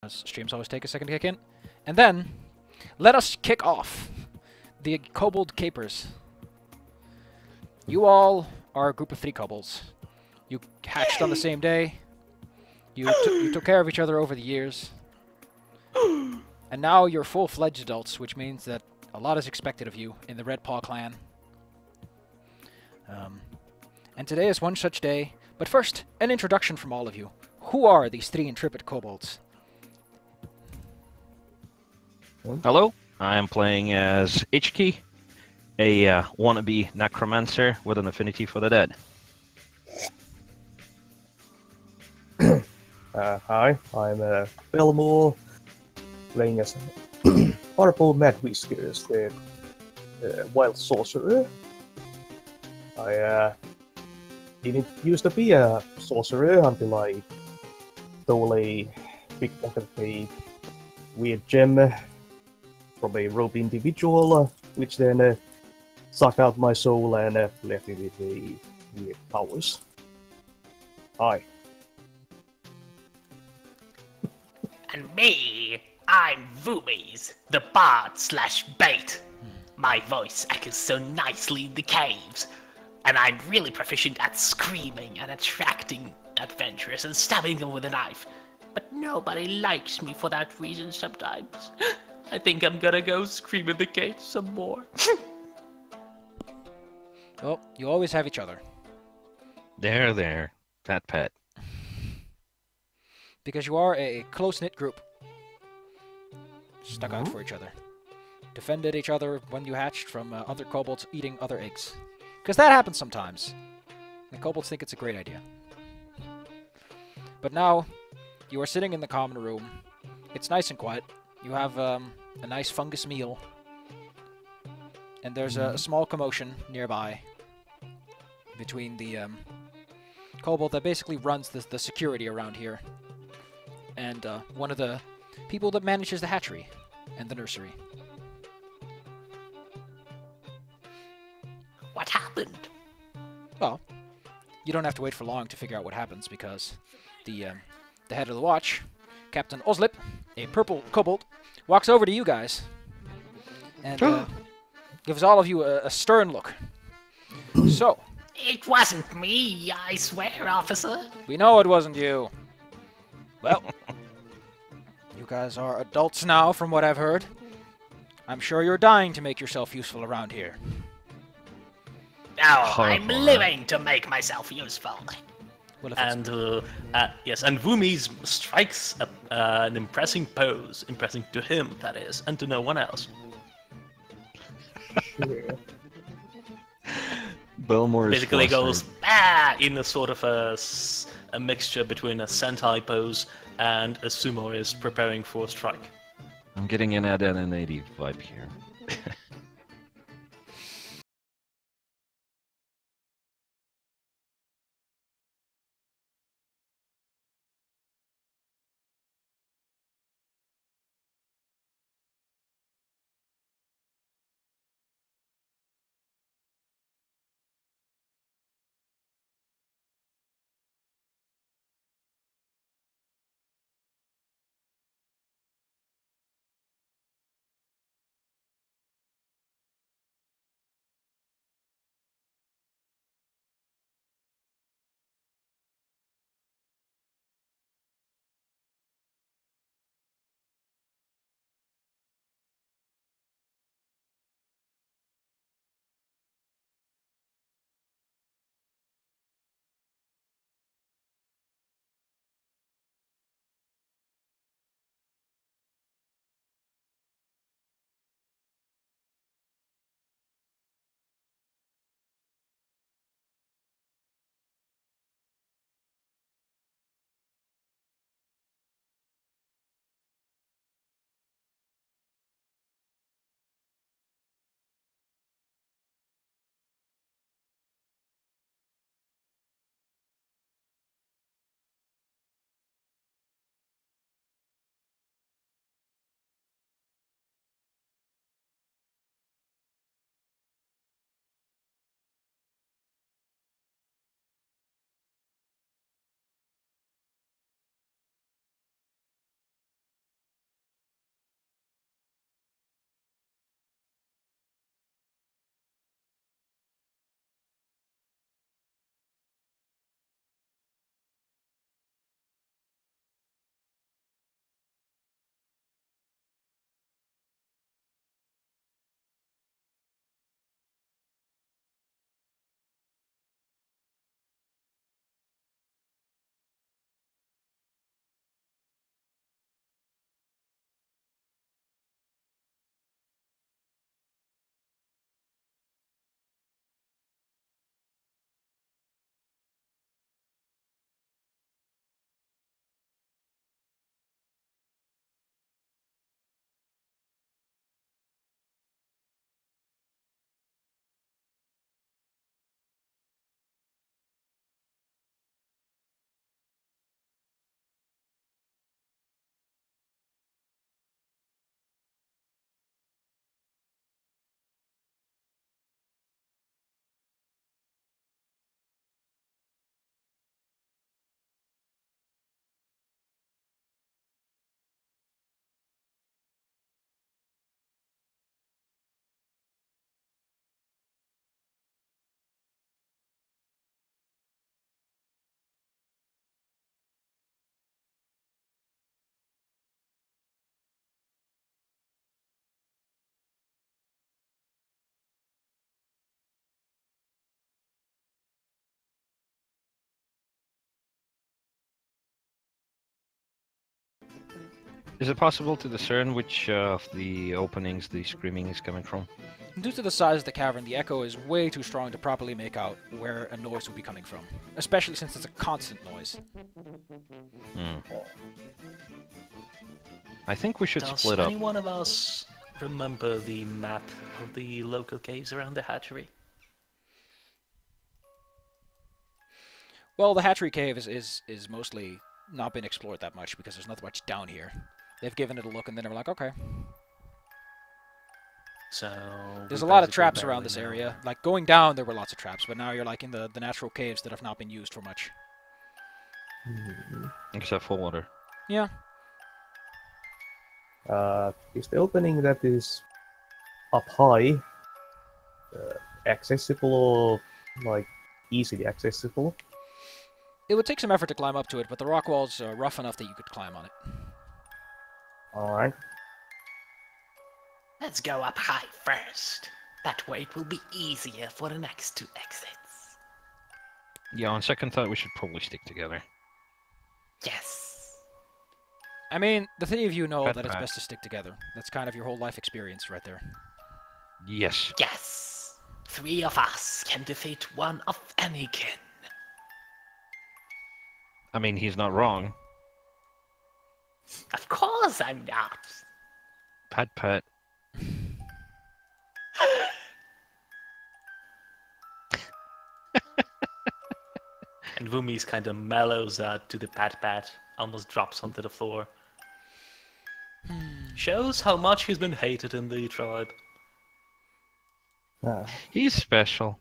as streams always take a second to kick in. And then, let us kick off the Kobold Kapers. You all are a group of 3 kobolds. You hatched on the same day. You took care of each other over the years. And now you're full-fledged adults, which means that a lot is expected of you in the Red Paw clan. And today is one such day. But first, an introduction from all of you. Who are these 3 intrepid kobolds? Hello, I am playing as Ichki, a wannabe necromancer with an affinity for the dead. Hi, I'm Belmore, playing as Purple Mad Whiskers, the wild sorcerer. I didn't used to be a sorcerer until I stole a pickpocket a weird gem from a rogue individual, which then sucked out my soul and left me with a weird powers. Hi. And me, I'm Voomies, the bard slash bait. My voice echoes so nicely in the caves, and I'm really proficient at screaming and attracting adventurers and stabbing them with a knife. But nobody likes me for that reason sometimes. I think I'm gonna go scream in the cave some more. Well, you always have each other. There, pet. Because you are a close-knit group. Stuck out for each other. Defended each other when you hatched from other kobolds eating other eggs. Because that happens sometimes. And kobolds think it's a great idea. But now, you are sitting in the common room. It's nice and quiet. You have a nice fungus meal. And there's a small commotion nearby between the kobold that basically runs the security around here and one of the people that manages the hatchery and the nursery. What happened? Well, you don't have to wait for long to figure out what happens because the head of the watch, Captain Oslip, a purple kobold, walks over to you guys and gives all of you a stern look. So, It wasn't me, I swear, officer. we know it wasn't you. Well, you guys are adults now, from what I've heard. I'm sure you're dying to make yourself useful around here. Now, I'm Horrible. living to make myself useful. Well, if it's- And, yes, and Voomies strikes an impressive pose. Impressing to him, that is, and to no one else. Yeah. Belmore is Basically goes flustered. in a sort of a mixture between a Sentai pose and a sumo is preparing for a strike. I'm getting an Adana vibe here. Is it possible to discern which of the openings the screaming is coming from? Due to the size of the cavern, the echo is way too strong to properly make out where a noise would be coming from, especially since it's a constant noise. Hmm. I think we should Does split up. any one of us remember the map of the local caves around the hatchery? Well, the hatchery cave is mostly not been explored that much because there's not much down here. They've given it a look and then they were like, okay. So There's we a lot of basically traps around barely this know. area. Like, going down, there were lots of traps, but now you're like in the natural caves that have not been used for much. Except for water. Yeah. Is the opening that is up high accessible or like easily accessible? It would take some effort to climb up to it, but the rock wall's rough enough that you could climb on it. Alright. Let's go up high first. That way it will be easier for the next two exits. Yeah, on second thought, we should probably stick together. Yes. I mean, the three of you know Pat, that it's pat. best to stick together. That's kind of your whole life experience right there. Yes. Yes. 3 of us can defeat 1 of Anakin. I mean, he's not wrong. Of course I'm not. Pat pat. And Vumi's kind of mellows out to the pat-pat, almost drops onto the floor. Shows how much he's been hated in the tribe. Ah, He's special.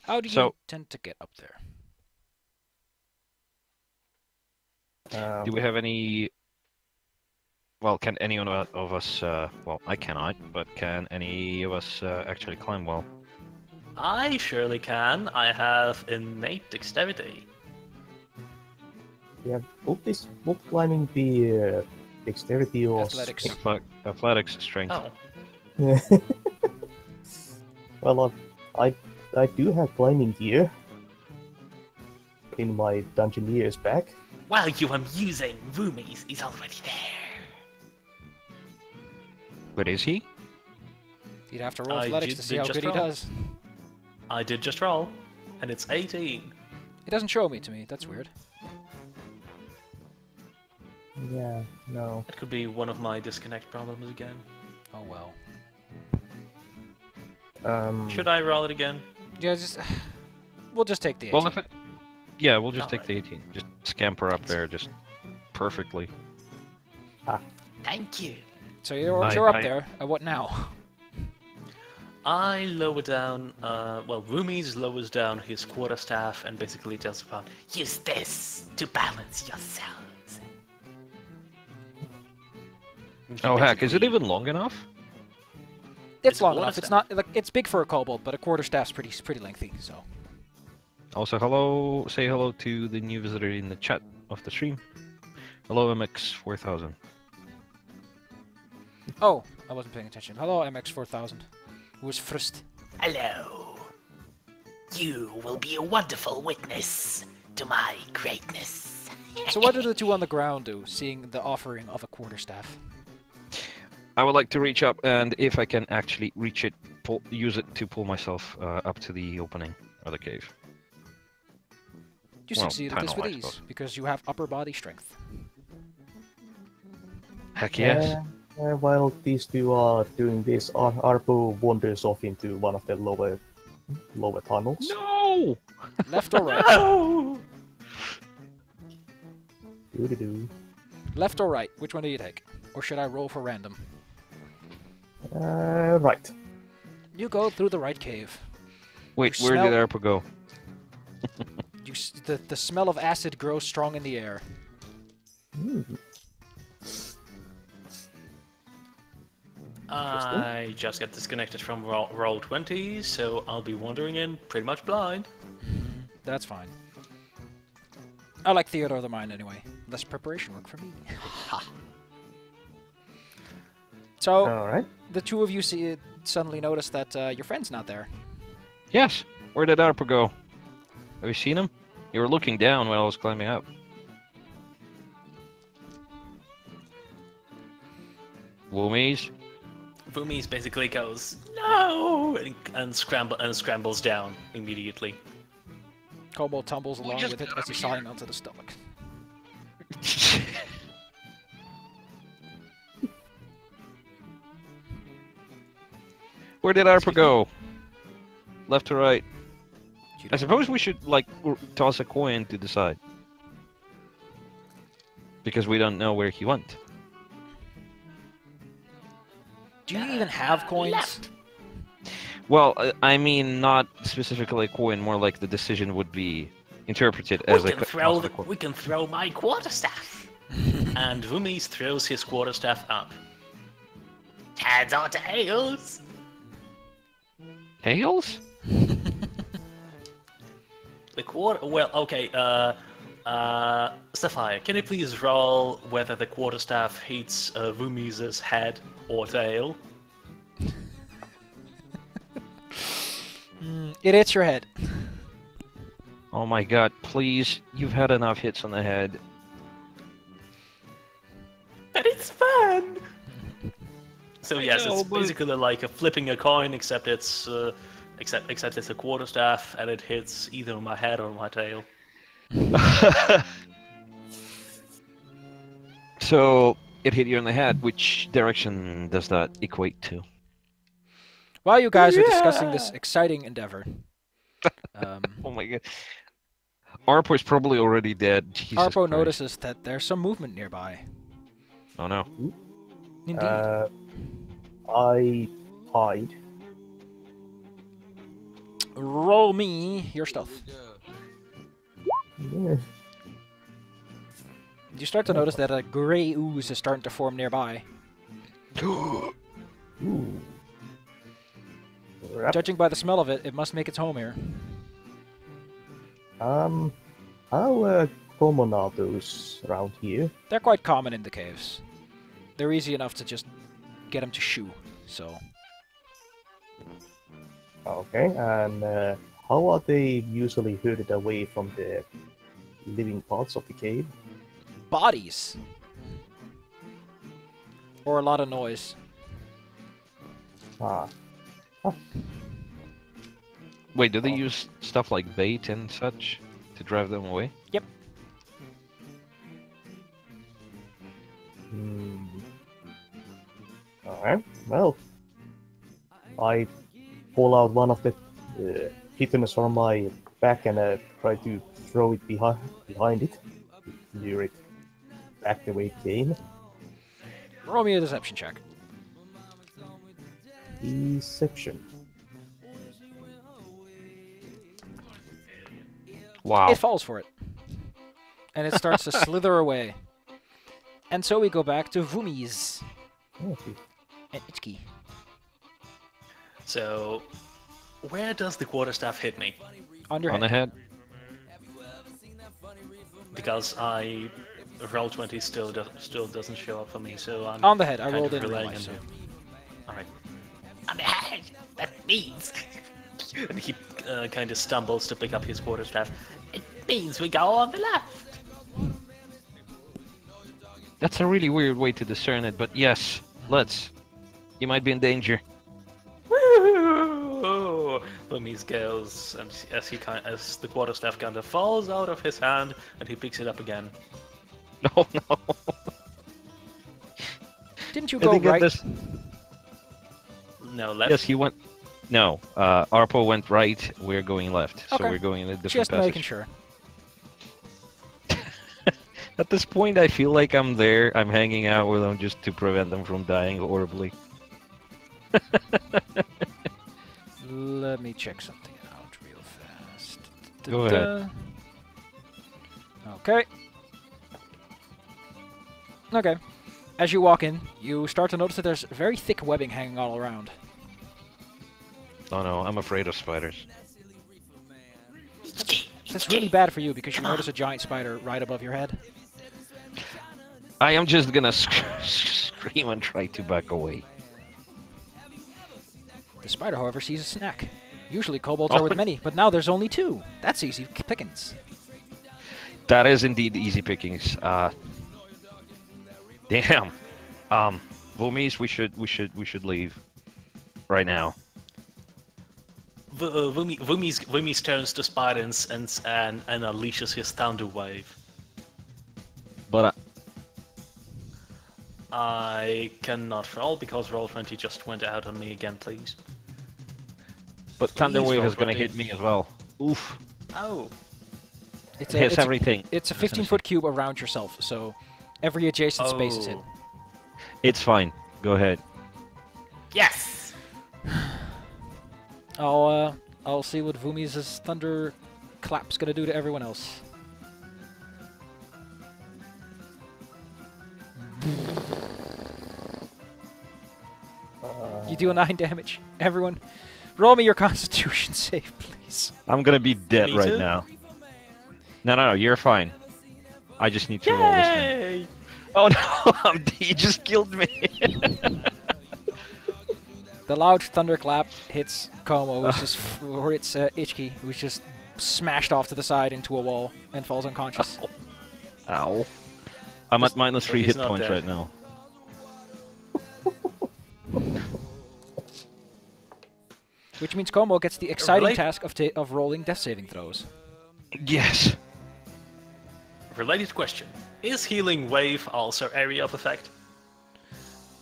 How do you So- tend to get up there? Do we have any... Well, can any of us... well, I cannot, but can any of us actually climb well? I surely can. I have innate dexterity. yeah, would climbing be dexterity or Athletics. Athletics, strength. Oh, Yeah. Well, I do have climbing gear in my dungeon years back. while you am using Vumi's is already there. But is he? You'd have to roll I athletics did- to see did how just good he roll. does. I did just roll, and it's 18. It doesn't show me to me. That's weird. Yeah, no. That could be one of my disconnect problems again. Oh well. Should I roll it again? Yeah, just we'll just take the 18. Well, if it... Yeah, we'll just take Alright. the 18. Just scamper up there, just perfectly. Thank you. So you're up I- there. What now? I lower down, well, Vumi's lowers down his quarterstaff and basically tells upon, use this to balance yourselves. And he Oh heck, is it basically- even long enough? It's It's a long enough. It's quarterstaff. not like it's big for a kobold, but a quarterstaff's pretty lengthy. So Also, hello, say hello to the new visitor in the chat of the stream. Hello, MX4000. oh, I wasn't paying attention. Hello, MX4000. Who was first? Hello. You will be a wonderful witness to my greatness. So what do the two on the ground do, seeing the offering of a quarterstaff? I would like to reach up, and if I can actually reach it, use it to pull myself up to the opening of the cave. You Well, succeed at kinda, this with I ease suppose. because you have upper body strength. Heck yes. While these two are doing this, Arpo wanders off into one of the lower tunnels. No! Left or right? Oh! Doo-doo-doo. Left or right? Which one do you take? Or should I roll for random? Right. You go through the right cave. Wait, You where did smell- Arpa go? The smell of acid grows strong in the air. I just got disconnected from roll 20, so I'll be wandering in pretty much blind. That's fine. I like Theodore the Mind anyway. Less preparation work for me. So, Alright. the two of you suddenly notice that your friend's not there. Yes! Where did Arpa go? Have you seen him? You were looking down while I was climbing up. Woomies? Vumis basically goes no and scrambles down immediately. Kobold tumbles along with it as he's sliding onto the stomach. Where did Arpa go? Left to right. You I don't- suppose we should, like, toss a coin to decide. Because we don't know where he went. Do you even have coins? Left. Well, I mean, not specifically a coin, more like the decision would be interpreted as We a can throw my quarterstaff. And Vumis throws his quarterstaff up. Heads or tails? Tails? The quarter. Well, okay. Sapphire, can you please roll whether the quarterstaff hits Vumis' head or tail? It hits your head. Oh my god, please. You've had enough hits on the head. And it's fun! So yes, know, it's but- basically like flipping a coin, except it's except it's a quarterstaff, and it hits either my head or my tail. So, it hit you in the head. Which direction does that equate to? While you guys are discussing this exciting endeavor, Oh my god. Arpo is probably already dead. Jesus Arpo Christ. notices that there's some movement nearby. Oh no. Indeed. I hide. Roll me your stealth. Yeah. You start to notice that a gray ooze is starting to form nearby. Ooh. Rap. Judging by the smell of it, it must make its home here. How common are those around here? They're quite common in the caves. They're easy enough to just get them to shoo, so... Okay, and how are they usually herded away from the living parts of the cave? Bodies! Or a lot of noise. Ah, Wait, do they use stuff like bait and such to drive them away? Yep. Alright, well, I pull out one of the kittens from my back and try to throw it behind it, lure it back the way it came. Roll me a deception check. Deception. Wow. It falls for it. And it starts to slither away. And so we go back to Vumis Okay. and Ichki. So, where does the quarterstaff hit me? On your On the head. head? Because I roll 20 still doesn't show up for me, so I'm On the head. I kind rolled of in real relying life, on so... you. All right. On the head. That means. And he kind of stumbles to pick up his quarterstaff. It means we go on the left. That's a really weird way to discern it, but yes, let's. You might be in danger. Woo! Bummy's goes, and as the quarterstaff kind of falls out of his hand, and he picks it up again. Oh no. Didn't you I go think right? No, left. Yes, he went. No, Arpo went right. We're going left, so Okay. we're going in a different Just passage. making sure. At this point, I feel like I'm there. I'm hanging out with them just to prevent them from dying horribly. Let me check something out real fast. Go ahead. Okay. Okay. As you walk in, you start to notice that there's very thick webbing hanging all around. Oh no, I'm afraid of spiders. That's really bad for you because you notice a giant spider right above your head. I am just gonna scream and try to back away. The spider, however, sees a snack. Usually kobolds are with many, but now there's only two. That's easy pickings. That is indeed easy pickings. Damn. Vomis, we should leave right now. Vumis turns to Spartans and unleashes his thunder wave. But I cannot roll because Roll20 just went out on me again, please. but Thunderwave Roll20. is gonna hit me as well. Oof. Oh. It hits everything. It's a 15-foot cube around yourself, so every adjacent space is hit. It's fine. Go ahead. Yes! I'll see what Vumi's thunder clap's gonna do to everyone else. You deal 9 damage. Everyone, roll me your Constitution save, please. I'm gonna be dead Me right too? now. No, you're fine. I just need to roll this thing. Yay! Oh no, he just killed me. The loud thunderclap hits Como, which just or hits Ichki, who's just smashed off to the side into a wall and falls unconscious. Ow. I'm at minus 3 he's hit not points dead. right now. Which means Como gets the exciting Relate- task of rolling death saving throws. Yes. Related question. Is Healing Wave also area of effect?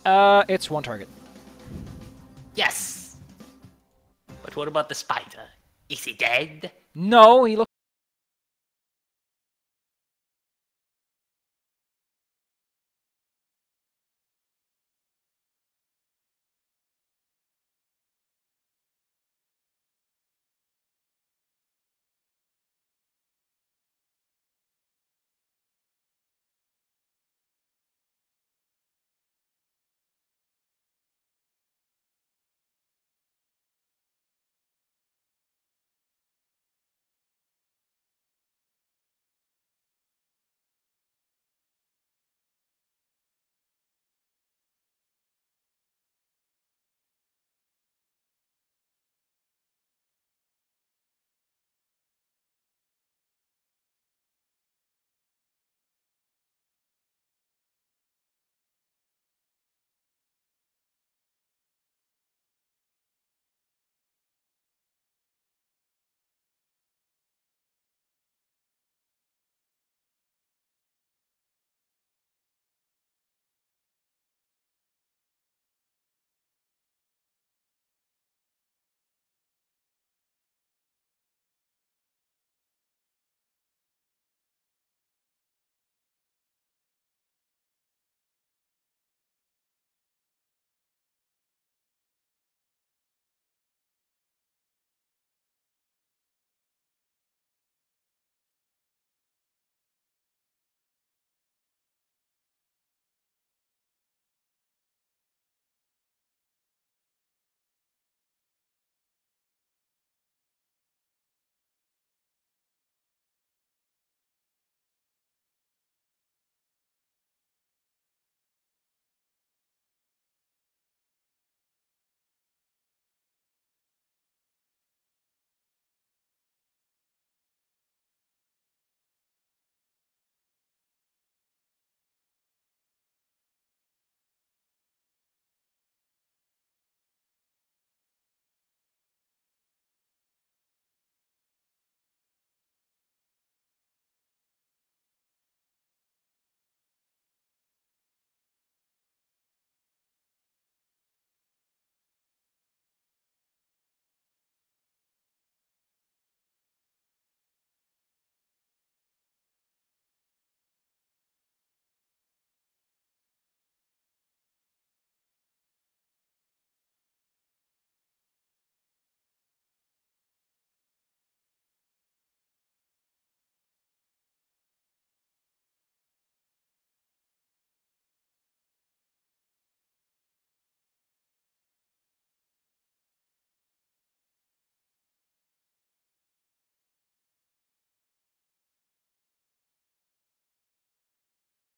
It's one target. Yes! But what about the spider? Is he dead? No, he looks.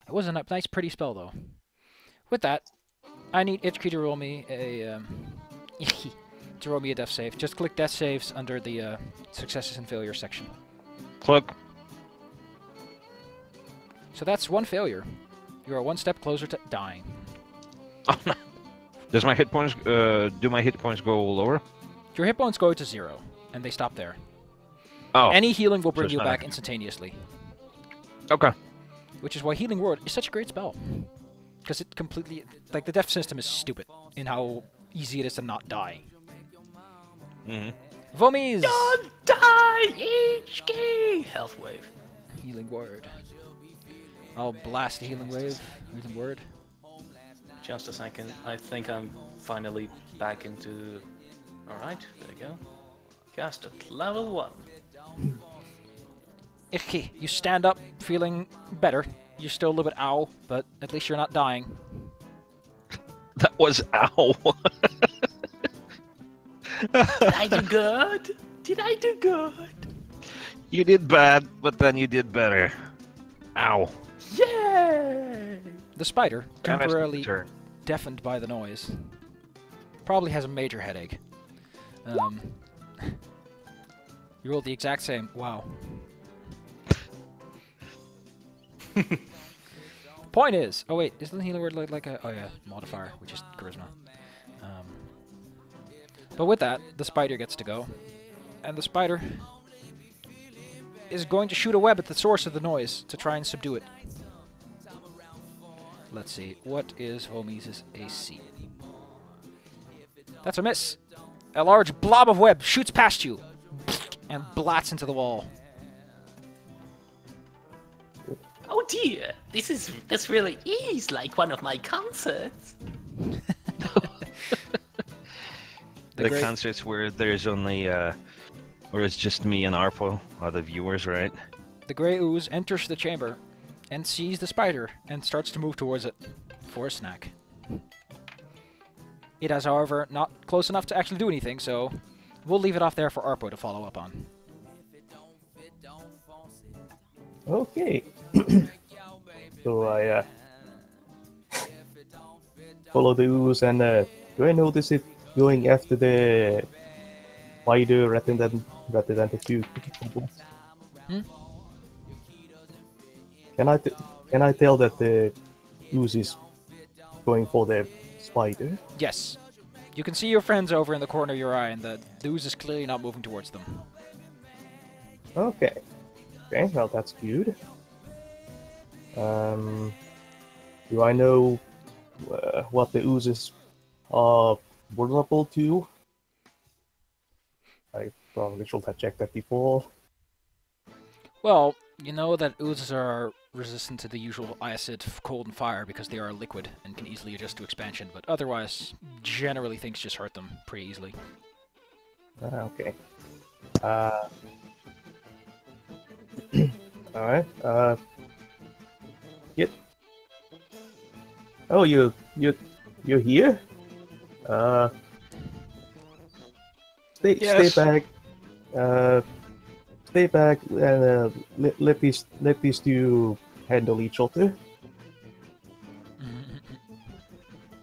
It was a nice, pretty spell, though. With that, I need Ichki to roll me a death save. Just click death saves under the successes and failures section. Click. So that's one failure. You are one step closer to dying. Oh, no. Does my hit points, do my hit points go lower? Your hit points go to 0, and they stop there. Oh. Any healing will bring it's you not back active. instantaneously. Okay. Which is why Healing Word is such a great spell. Because it completely... Like, the death system is stupid in how easy it is to not die. Mm-hmm. Vomies! Don't die, HK! Health wave. Healing Word. I'll blast the Healing Wave. Healing Word. Just a second. I think I'm finally back into... Alright, there you go. Cast at level 1. Okay, you stand up feeling better. You're still a little bit ow, but at least you're not dying. That was ow. Did I do good? Did I do good? You did bad, but then you did better. Ow. Yay! The spider, Damage temporarily turn. deafened by the noise, probably has a major headache. You rolled the exact same. Wow. Point is, oh wait, isn't the healing word like a modifier, which is charisma? But with that, the spider gets to go, and the spider is going to shoot a web at the source of the noise to try and subdue it. Let's see, what is Homies' AC? That's a miss. A large blob of web shoots past you and blats into the wall. Oh dear, this really is like one of my concerts. The great- concerts where there's only, where it's just me and Arpo, are the viewers, right? The gray ooze enters the chamber and sees the spider and starts to move towards it for a snack. It has, however, not close enough to actually do anything, so we'll leave it off there for Arpo to follow up on. Okay. So I follow the ooze and do I notice it going after the spider rather than the two kobolds? Hmm? Can I tell that the ooze is going for the spider? Yes. You can see your friends over in the corner of your eye, and the ooze is clearly not moving towards them. Okay. Okay, well that's good. Do I know what the oozes are vulnerable to? I probably should have checked that before. Well, you know that oozes are resistant to the usual acid, cold, and fire because they are liquid and can easily adjust to expansion, but otherwise, generally things just hurt them pretty easily. Okay. Alright. Yep. Oh, you're here? Stay Yes. back. Stay back and let these two handle each other.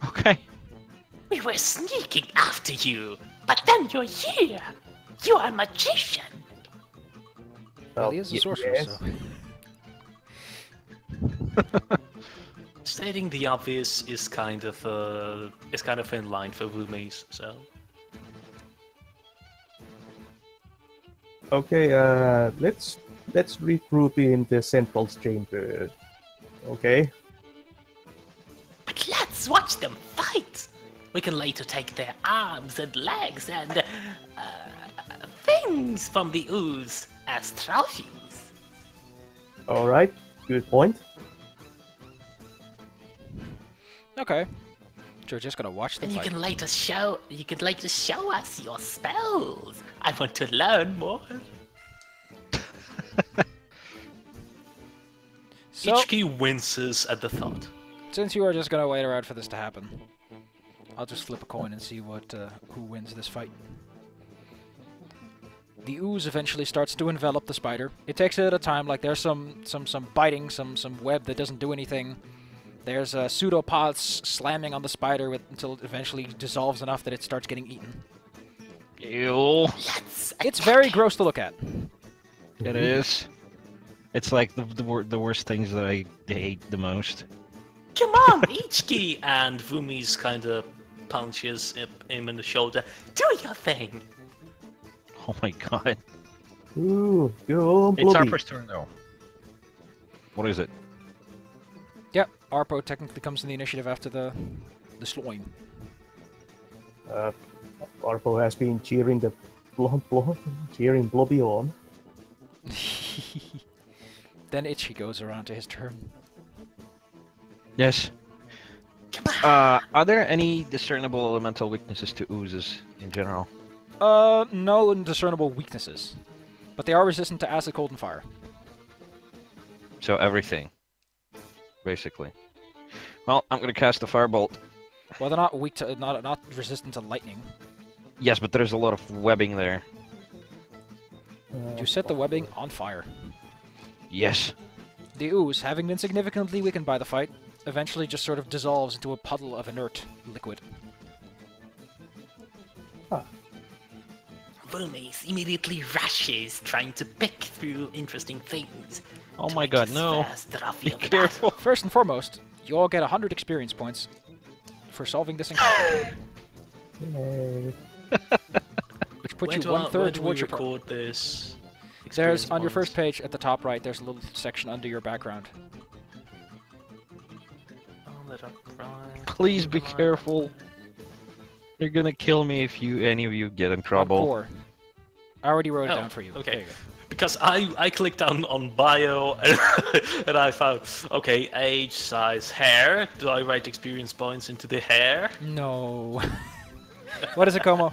Okay. We were sneaking after you, but then you're here. You are a magician. Well, he is a sorcerer, yes. so... Stating the obvious is kind of in line for Wumis, so Okay, let's regroup in the central chamber. Okay. But let's watch them fight. We can later take their arms and legs and things from the ooze as trophies. All right. Good point. Okay. So we're just gonna watch them And you fight. can later show us your spells. I want to learn more. So, HQ winces at the thought. since you are just gonna wait around for this to happen, I'll just flip a coin and see what who wins this fight. The ooze eventually starts to envelop the spider. It takes it at a time. Like there's some biting, some web that doesn't do anything. There's pseudopods slamming on the spider until it eventually dissolves enough that it starts getting eaten. Ew. It's very gross to look at. It is. It's like the worst things that I hate the most. Come on, Ichiki! And Vumi's kind of punches him in the shoulder. Do your thing! Oh my god. Ooh, go on, It's Blobby. Harper's turn now. What is it? Yep, Arpo technically comes in the initiative after the slime. Arpo has been cheering cheering Blobby on. Then Itchy goes around to his turn. Yes. Are there any discernible elemental weaknesses to oozes in general? No indiscernible weaknesses. But they are resistant to acid, cold, and fire. So everything, basically. Well, I'm gonna cast a firebolt. Well, they're not weak to not resistant to lightning. Yes, but there's a lot of webbing there. You set the webbing on fire. Yes. The ooze, having been significantly weakened by the fight, eventually just sort of dissolves into a puddle of inert liquid. Vumis immediately rushes, trying to pick through interesting things. Oh my god, no. Be careful. First and foremost, you all get 100 experience points for solving this encounter. Yay. Which puts Where you do one-third we towards your record this? There's, experience on your points? first page at the top right, there's a little section under your background. Oh, let up, right. Please be right. careful. They're gonna kill me if any of you get in trouble. Core. I already wrote it Oh, down for you. okay. There you go. Because I clicked on bio and I found, okay, age, size, hair. Do I write experience points into the hair? No. What is it, Como?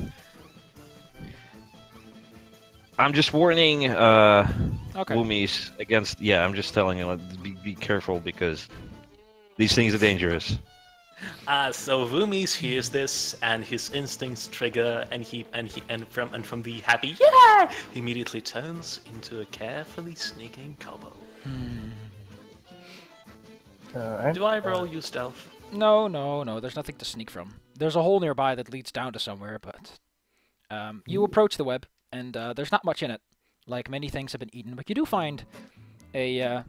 I'm just warning Okay. Woomies against. Yeah, I'm just telling you, be careful because these things are dangerous. So Vumis hears this and his instincts trigger and from the happy yeah, he immediately turns into a carefully sneaking kobold. Do I roll you stealth? No. There's nothing to sneak from. There's a hole nearby that leads down to somewhere, but you approach the web, and there's not much in it. Like many things have been eaten, but you do find a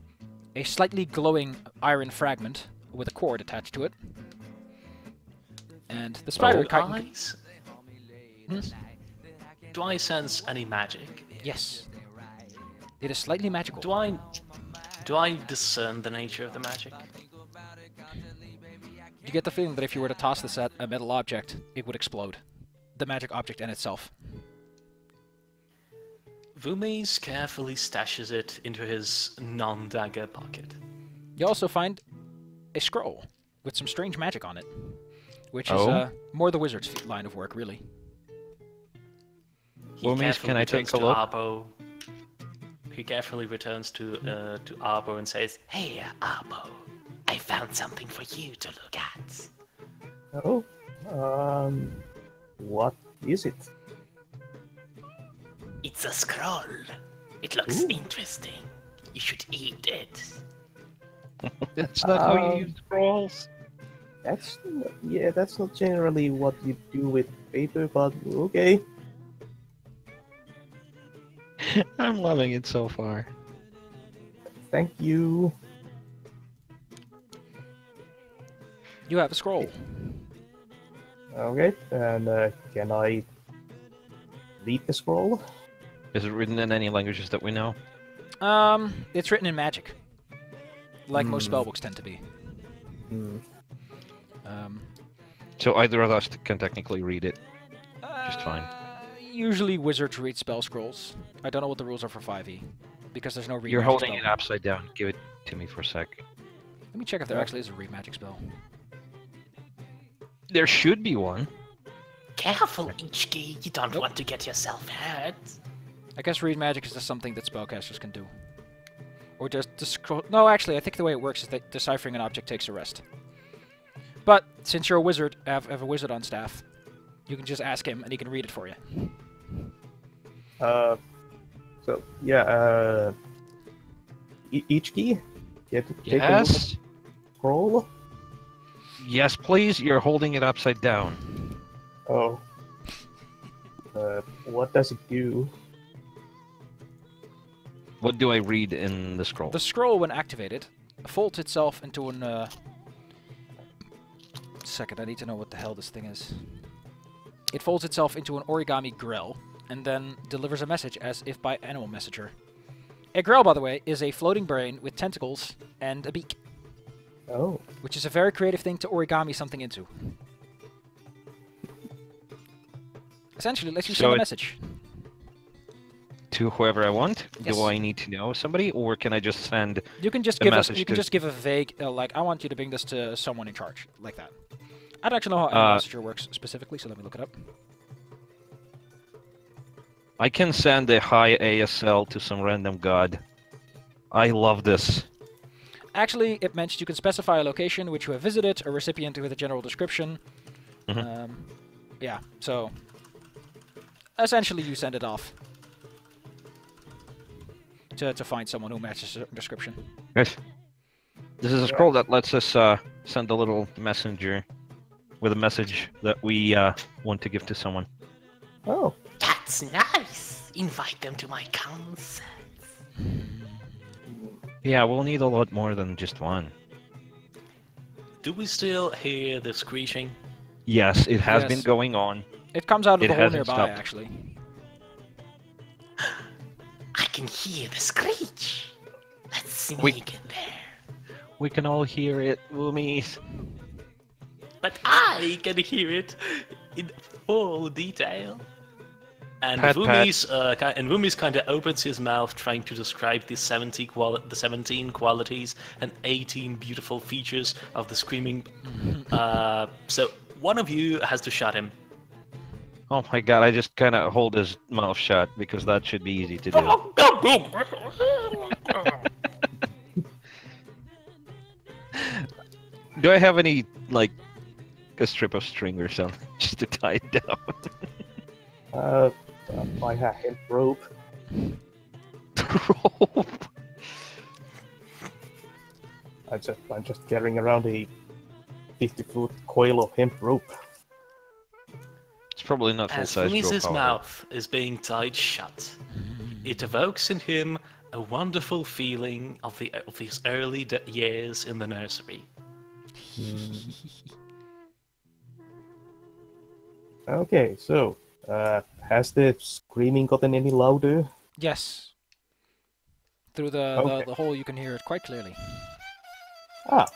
slightly glowing iron fragment with a cord attached to it. And the spider chitin. Do I sense any magic? Yes. It is slightly magical. Do I discern the nature of the magic? You get the feeling that if you were to toss this at a metal object, it would explode. The magic object in itself. Vumis carefully stashes it into his non-dagger pocket. You also find a scroll with some strange magic on it, which Oh? is more the wizard's line of work, really. Vumis, can I take a look? He carefully returns to Arbo and says, Hey, Arbo, I found something for you to look at. Oh, what is it? It's a scroll. It looks interesting. You should eat it. That's not how you use scrolls. That's not generally what you do with paper, but okay. I'm loving it so far. Thank you. You have a scroll. Okay, and can I read the scroll? Is it written in any languages that we know? It's written in magic, like most spellbooks tend to be. So either of us can technically read it. Just fine. Usually wizards read spell scrolls. I don't know what the rules are for 5e, because there's no read You're magic holding spell. it upside down. Give it to me for a sec. Let me check if there actually is a read magic spell. There should be one. Careful, Ichiki. You don't want to get yourself hurt. I guess read magic is just something that spellcasters can do. Or just scroll. No, actually, I think the way it works is that deciphering an object takes a rest. But since you're a wizard, have a wizard on staff, you can just ask him and he can read it for you. So yeah, Ichiki, you have to take a look at the Yes. scroll. Yes, please. You're holding it upside down. Oh. What does it do? What do I read in the scroll? The scroll, when activated, folds itself into an second, I need to know what the hell this thing is. It folds itself into an origami grell, and then delivers a message as if by animal messenger. A grell, by the way, is a floating brain with tentacles and a beak. Oh. Which is a very creative thing to origami something into. Essentially, lets you send a message. To whoever I want? Yes. Do I need to know somebody, or can I just send You can just a give message you can to... just give a vague, like, I want you to bring this to someone in charge, like that. I don't actually know how animal messenger works specifically, so let me look it up. I can send a hi ASL to some random god. I love this. Actually, it mentions you can specify a location which you have visited, a recipient with a general description. Yeah, so essentially you send it off to find someone who matches the description. Yes. This is a scroll that lets us send a little messenger with a message that we want to give to someone. Oh. That's nice. Invite them to my concerts. Yeah, we'll need a lot more than just one. Do we still hear the screeching? Yes, it has been Yes. going on. It comes out of It the hole hasn't nearby, stopped. actually. I can hear the screech. Let's sneak We- in there. We can all hear it, Woomies. But I can hear it in full detail. And Pat, Woomies kind of opens his mouth, trying to describe the 17 qualities and 18 beautiful features of the screaming. So one of you has to shut him. Oh my god, I just kind of hold his mouth shut because that should be easy to do. Do I have any, like, a strip of string or something just to tie it down? I have hemp rope. Rope. I'm just carrying around a 50-foot coil of hemp rope. It's probably not As full-size rope. Woomies' however. mouth is being tied shut, it evokes in him a wonderful feeling of his early years in the nursery. Okay, so has the screaming gotten any louder? Yes. Through the hole you can hear it quite clearly. Ah.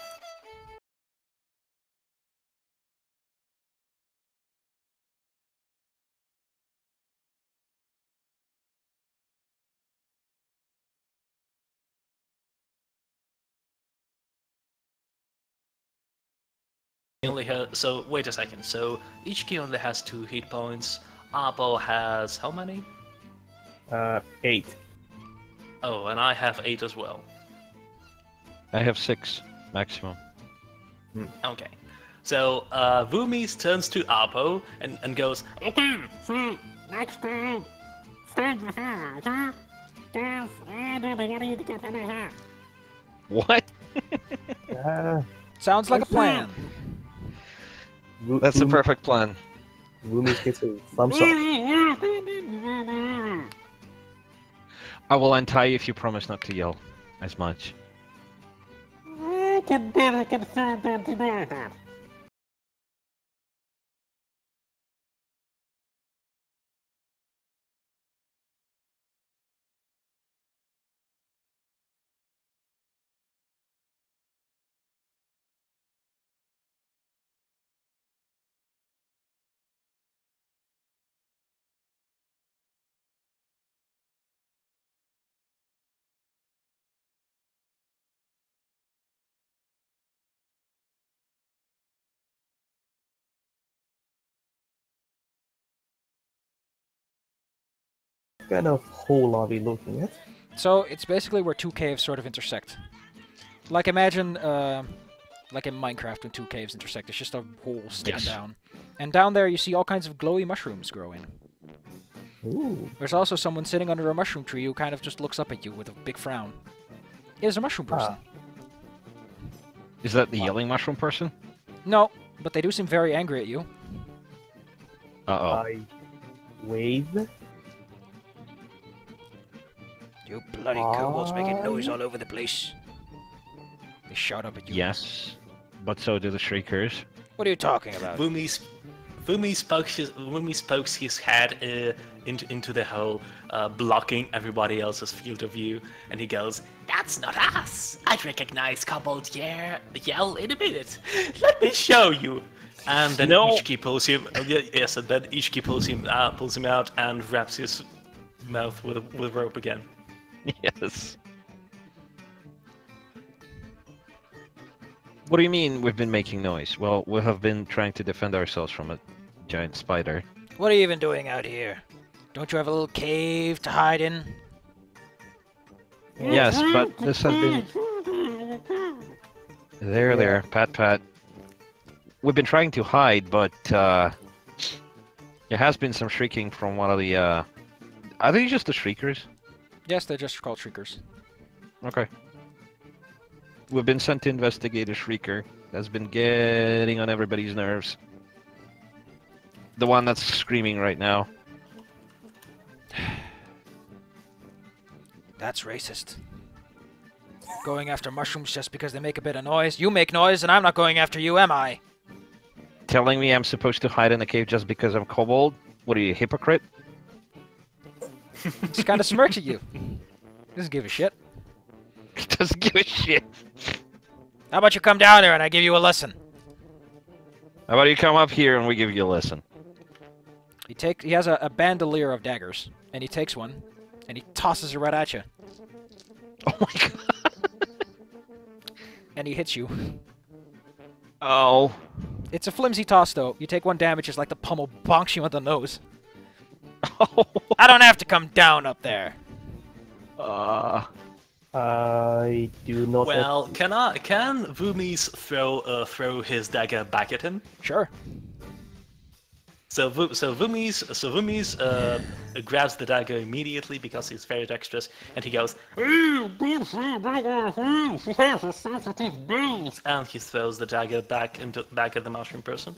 So wait a second. So each key only has 2 hit points. Arpo has how many? 8. Oh, and I have 8 as well. I have 6 maximum. Okay. So Woomies turns to Arpo and goes, Okay, so next time, stand with her, Guys, everybody to get in here. What? Sounds like a plan. That's the perfect plan. Woomies gets a thumbs up. I will untie you if you promise not to yell as much. I can better confirm than deny that. What kind of hole are we looking at? So it's basically where 2 caves sort of intersect. Like imagine, like in Minecraft when 2 caves intersect, it's just a hole sticking Yes. down. And down there you see all kinds of glowy mushrooms growing. Ooh. There's also someone sitting under a mushroom tree who kind of just looks up at you with a big frown. It is a mushroom person. Is that the yelling mushroom person? No, but they do seem very angry at you. Uh-oh. I wave. You bloody kobolds making noise all over the place. They shout up at you. Yes. But so do the Shriekers. What are you talking about? Vumi pokes his head into the hole, blocking everybody else's field of view, and he goes, That's not us. I'd recognize Kobold yell in a minute. Let me show you. and then No. Ichiki pulls him. Yes, and then Ichiki pulls him out and wraps his mouth with rope again. Yes. What do you mean we've been making noise? Well, we have been trying to defend ourselves from a giant spider. What are you even doing out here? Don't you have a little cave to hide in? Yes, but this has been... There, pat. We've been trying to hide, but there has been some shrieking from one of the... Are they just the shriekers? Yes, they're just called shriekers. Okay. We've been sent to investigate a shrieker that's been getting on everybody's nerves. The one that's screaming right now. That's racist. Going after mushrooms just because they make a bit of noise. You make noise, and I'm not going after you, am I? Telling me I'm supposed to hide in a cave just because I'm kobold? What are you, a hypocrite? Just kind of smirks at you. Doesn't give a shit. He doesn't give a shit. How about you come down there and I give you a lesson? How about you come up here and we give you a lesson? He has a bandolier of daggers, and he takes one, and he tosses it right at you, Oh my god. and he hits you. Oh. It's a flimsy toss, though. You take one damage, it's like the pummel bonks you on the nose. Oh. I don't have to come down up there. I do not. Well, can Vumis throw his dagger back at him? Sure. So Vumis grabs the dagger immediately because he's very dexterous, and he goes, and he throws the dagger back at the mushroom person.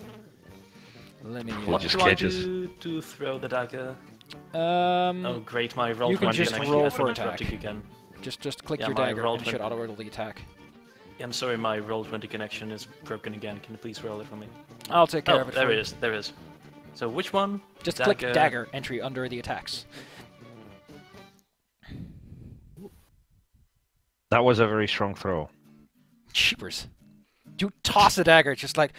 Let me. What just do I catches. do to throw the dagger? Oh, Oh great, my roll you can 20 just and roll actually for interrupting attack. again. just click Yeah, your my dagger, roll and it should went- auto-roll the attack. I'm sorry, my roll 20 connection is broken again. Can you please roll it for me? I'll take care Oh, of it. there for it you. is. There it is. So which one? Just click dagger entry under the attacks. That was a very strong throw. Cheapers. You toss the dagger, it's just like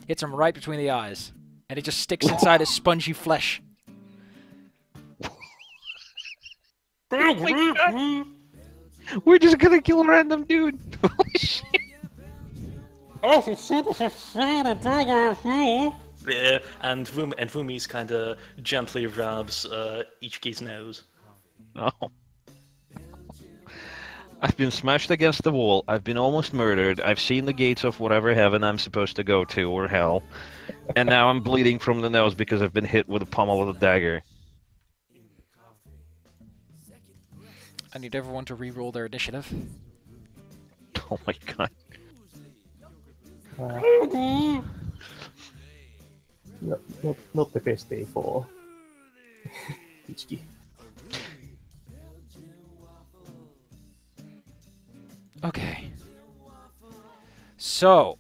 hits him right between the eyes, and it just sticks inside his spongy flesh. We're just gonna kill a random dude. Holy shit. Yeah, and Vumis kind of gently rubs Ichiki's nose. Oh. I've been smashed against the wall. I've been almost murdered. I've seen the gates of whatever heaven I'm supposed to go to, or hell. And now I'm bleeding from the nose because I've been hit with a pommel of a dagger. I need everyone to re-roll their initiative. Oh my god. Not the best day for Ichiki. Okay. So.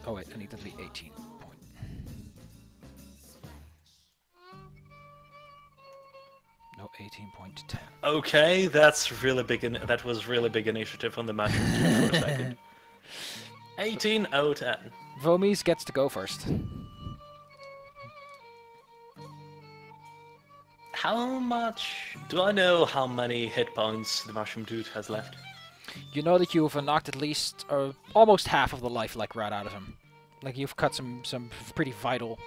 Oh wait, I need to delete 18 point. No, 18.10. Okay, that's really big. That was really big initiative on the mushroom for a second. 18 out 10. Vomis gets to go first. How much? Do I know how many hit points the mushroom dude has left? You know that you've knocked at least almost half of the life like right out of him. Like you've cut some pretty vital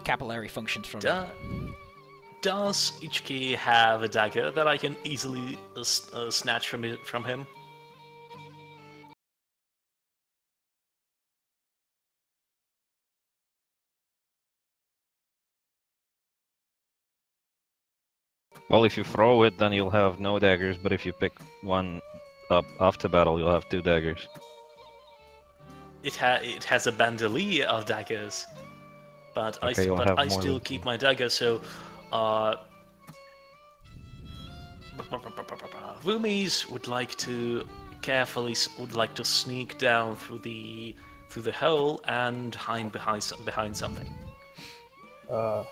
capillary functions from him. Does Ichiki have a dagger that I can easily snatch from him? Well, if you throw it, then you'll have no daggers, but if you pick one up after battle, you'll have 2 daggers. It has a bandolier of daggers, but Okay, you'll have I more still than keep 2. my dagger. So, Vumis would like to carefully would like to sneak down through the hole and hide behind something. Uh,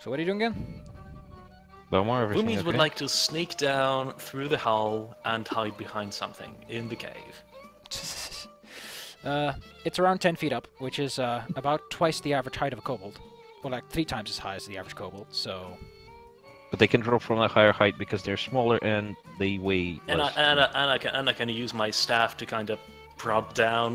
So what are you doing again? Belmar, everything Vumis okay? would like to sneak down through the hole and hide behind something in the cave. It's around 10 feet up, which is about twice the average height of a kobold. Well, like 3 times as high as the average kobold, so... But they can drop from a higher height because they're smaller and they weigh And less. I can use my staff to kind of prod down.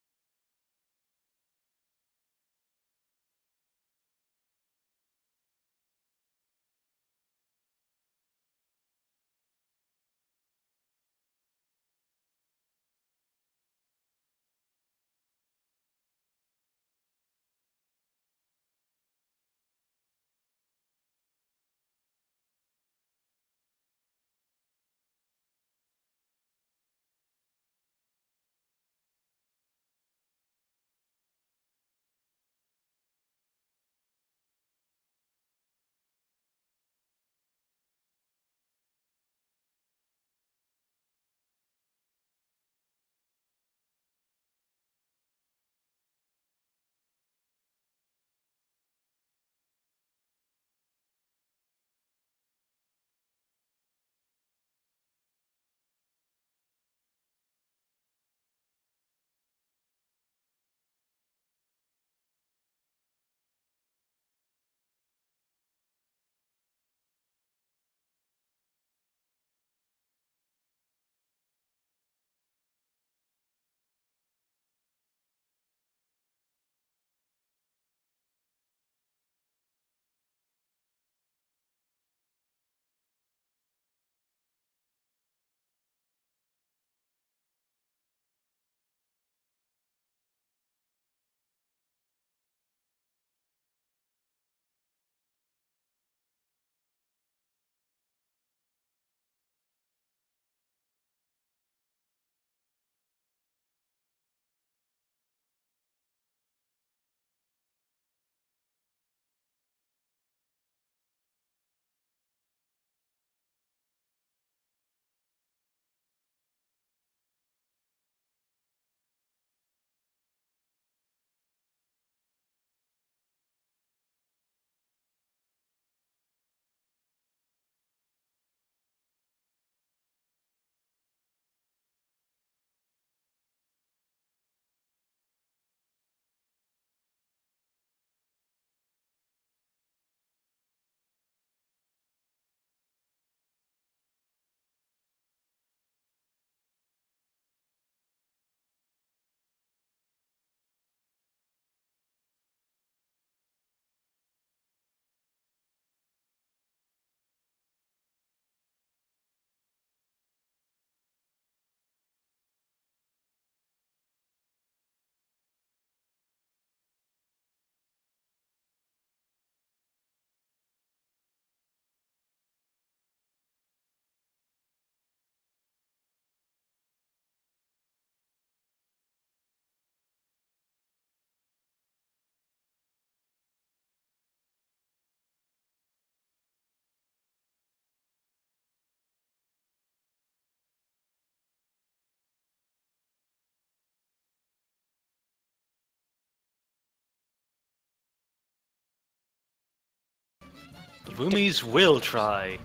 Vumis will try.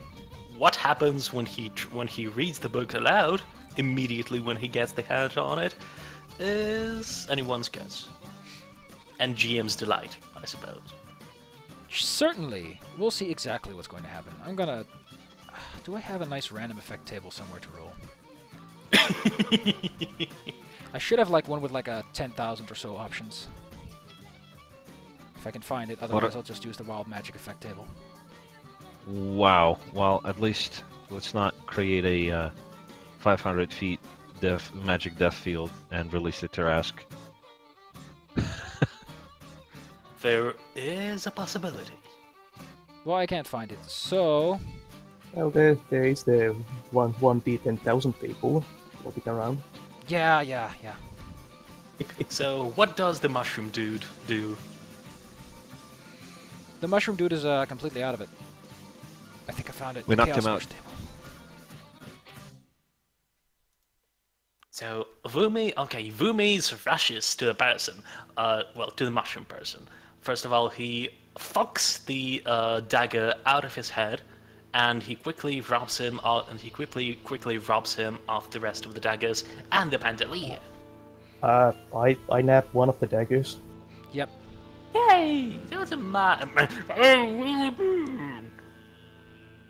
What happens when he reads the book aloud, immediately when he gets the hands on it, is anyone's guess. And GM's delight, I suppose. Certainly. We'll see exactly what's going to happen. I'm gonna... Do I have a nice random effect table somewhere to roll? I should have like one with like a 10,000 or so options. If I can find it, otherwise I'll just use the wild magic effect table. Wow. Well, at least let's not create a 500 feet magic death field and release it to Rask. There is a possibility. Well, I can't find it, so... well, there is the 1d10,000 people floating around. Yeah. So, what does the mushroom dude do? The mushroom dude is completely out of it. I think I found it. We The knocked him Chaos out. Force table. So Vumi rushes to the person, to the mushroom person. First of all, he fucks the dagger out of his head, and he quickly robs him. Quickly robs him of the rest of the daggers and the bandolier. I nabbed one of the daggers. Yep. Yay! Doesn't matter.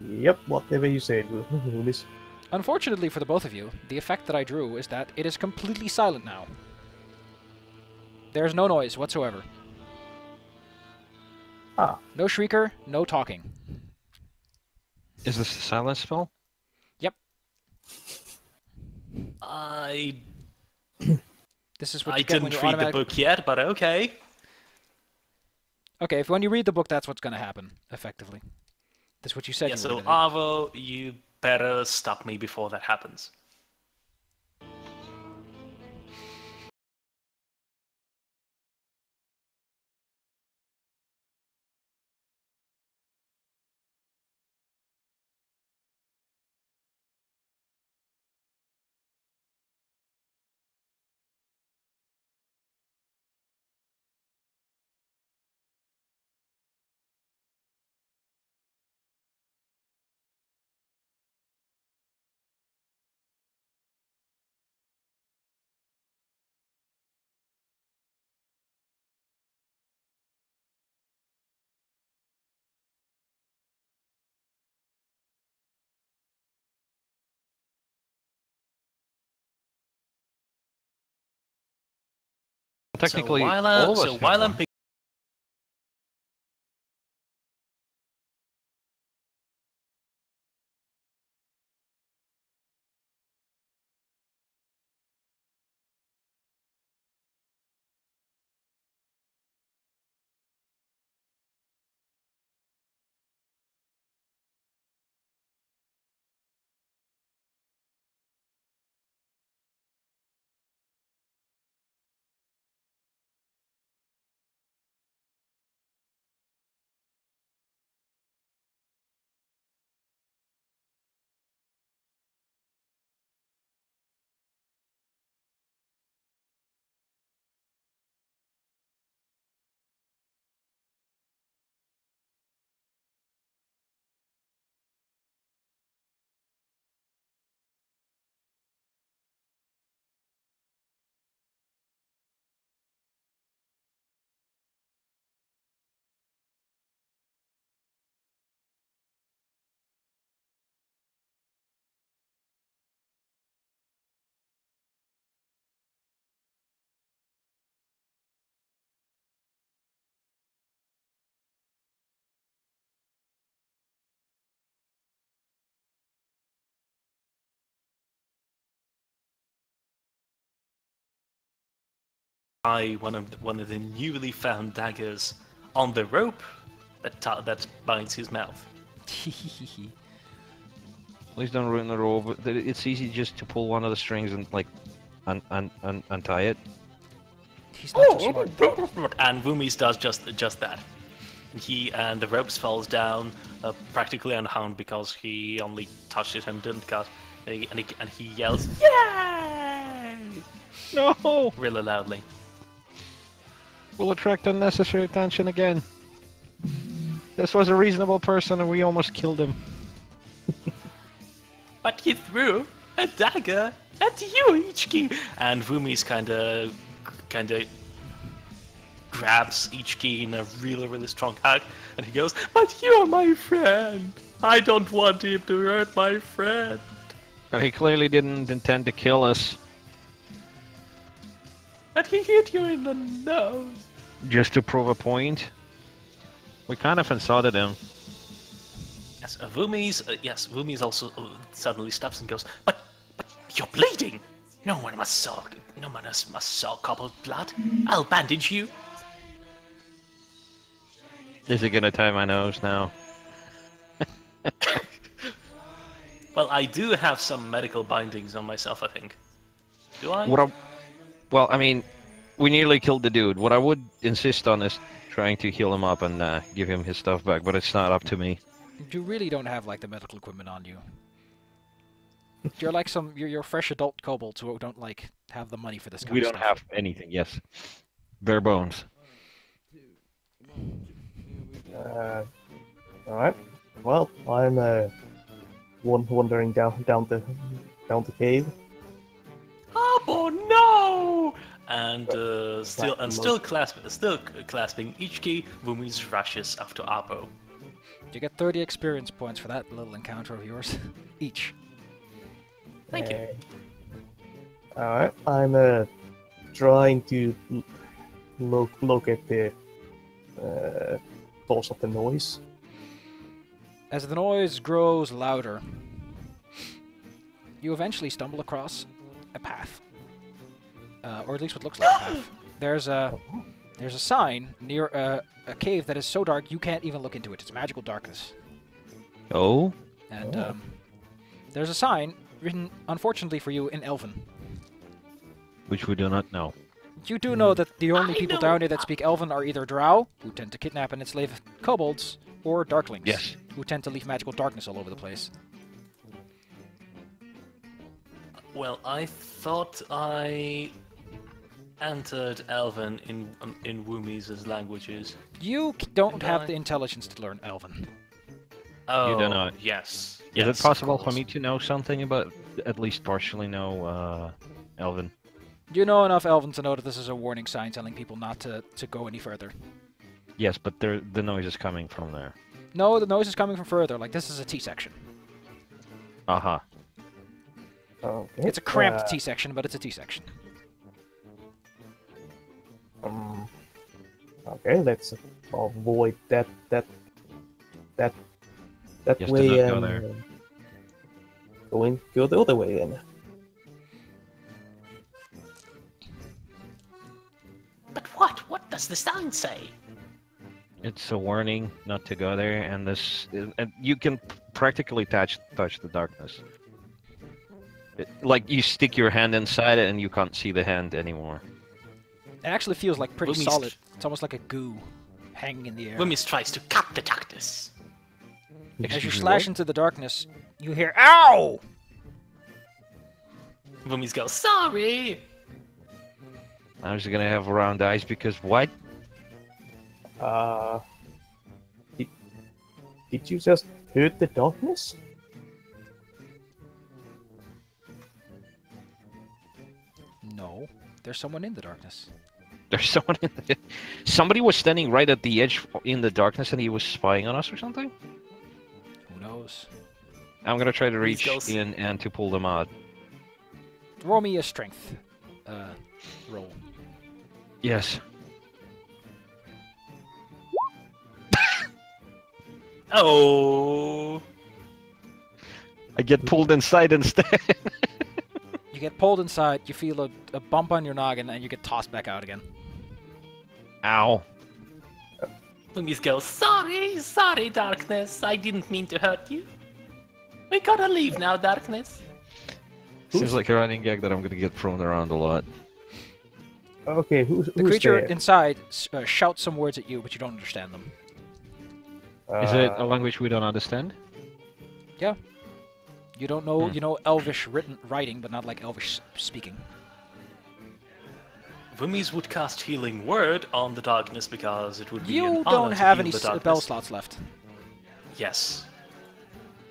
Yep, whatever you said, Willis. Unfortunately for the both of you, the effect that I drew is that it is completely silent now. There's no noise whatsoever. Ah, No shrieker, no talking. Is this a silence spell? Yep. I This is what you get didn't when you read the automatically... book yet, but okay. Okay, if when you read the book, that's what's going to happen, effectively. That's what you said Yeah, you so were going to Avo, you better stop me before that happens. Technically, so while, all of us so have while I'm one. picking one of the newly found daggers on the rope that binds his mouth. Please don't ruin the rope. It's easy just to pull one of the strings and like untie it. He's not so smart. And Vumis does just that. And the ropes falls down practically unharmed because he only touched it and didn't cut. And he yells, "Yay!" No! really loudly. We'll attract unnecessary attention again. This was a reasonable person and we almost killed him. But he threw a dagger at you, Ichiki. And Vumis kind of grabs Ichiki in a really strong hug, and he goes, "But you're my friend. I don't want him to hurt my friend." He clearly didn't intend to kill us. And he hit you in the nose. Just to prove a point. We kind of insulted him. Yes, Vumis also suddenly stops and goes, "But you're bleeding. No one must saw Kobold blood. I'll bandage you." Is he gonna tie my nose now? Well, I do have some medical bindings on myself, I think. Do I? Well, I mean, we nearly killed the dude. What I would insist on is trying to heal him up and give him his stuff back, but it's not up to me. You really don't have, like, the medical equipment on you. You're like you're fresh adult kobolds who don't like have the money for this kind We of don't stuff. have anything. Yes, bare bones. All right. Well, I'm wandering down the cave. Oh no! And still clasping each key, Vumis rushes after Apo. You get 30 experience points for that little encounter of yours, each. Thank you. All right. I'm trying to locate the source of the noise. As the noise grows louder, you eventually stumble across a path, or at least what looks like a path. There's a sign near a cave that is so dark you can't even look into it. It's magical darkness. Oh, And there's a sign written, unfortunately for you, in Elven. which we do not know. You do know that the only I people know. down here that speak Elven are either Drow, who tend to kidnap and enslave kobolds, or Darklings, Yes. who tend to leave magical darkness all over the place. Well, I thought I entered Elven in Wumis' languages. You don't And have I- the intelligence to learn Elven. Oh, do not. Yes. Is yes, it of possible for course. me to know something about, at least partially know, Elven? You know enough Elven to know that this is a warning sign telling people not to go any further. Yes, but the noise is coming from there. No, the noise is coming from further. Like, this is a T-section. Aha. Okay. It's a cramped T-section, but it's a T-section. Okay, let's avoid that Yes, do way not go and there. go the other way then. But what? What does the sign say? It's a warning not to go there, and and you can practically touch the darkness. Like you stick your hand inside it, and you can't see the hand anymore. It actually feels like pretty Wumis- solid. It's almost like a goo hanging in the air. Wumis tries to cut the darkness. As you Excuse me, slash what? into the darkness, you hear "Ow!" Wumis goes, sorry! I was gonna have round eyes because what? Did you just hurt the darkness? No, there's someone in the darkness. There's someone somebody was standing right at the edge in the darkness, and he was spying on us or something. Who knows? I'm gonna try to Please reach go in and to pull them out. Roll me a strength roll. Yes. Oh! I get pulled inside instead. You get pulled inside, you feel a bump on your noggin, and you get tossed back out again. Ow. Wumis goes, sorry, darkness. I didn't mean to hurt you. We gotta leave now, darkness. Seems like a running gag that I'm gonna get thrown around a lot. Okay, who's The creature there? inside shouts some words at you, but you don't understand them. Is it a language we don't understand? Yeah. You don't know, Hmm. you know Elvish writing, but not like Elvish speaking. Wumis would cast Healing Word on the darkness because it would be an You honor don't to have heal any the spell darkness. slots left, Yes,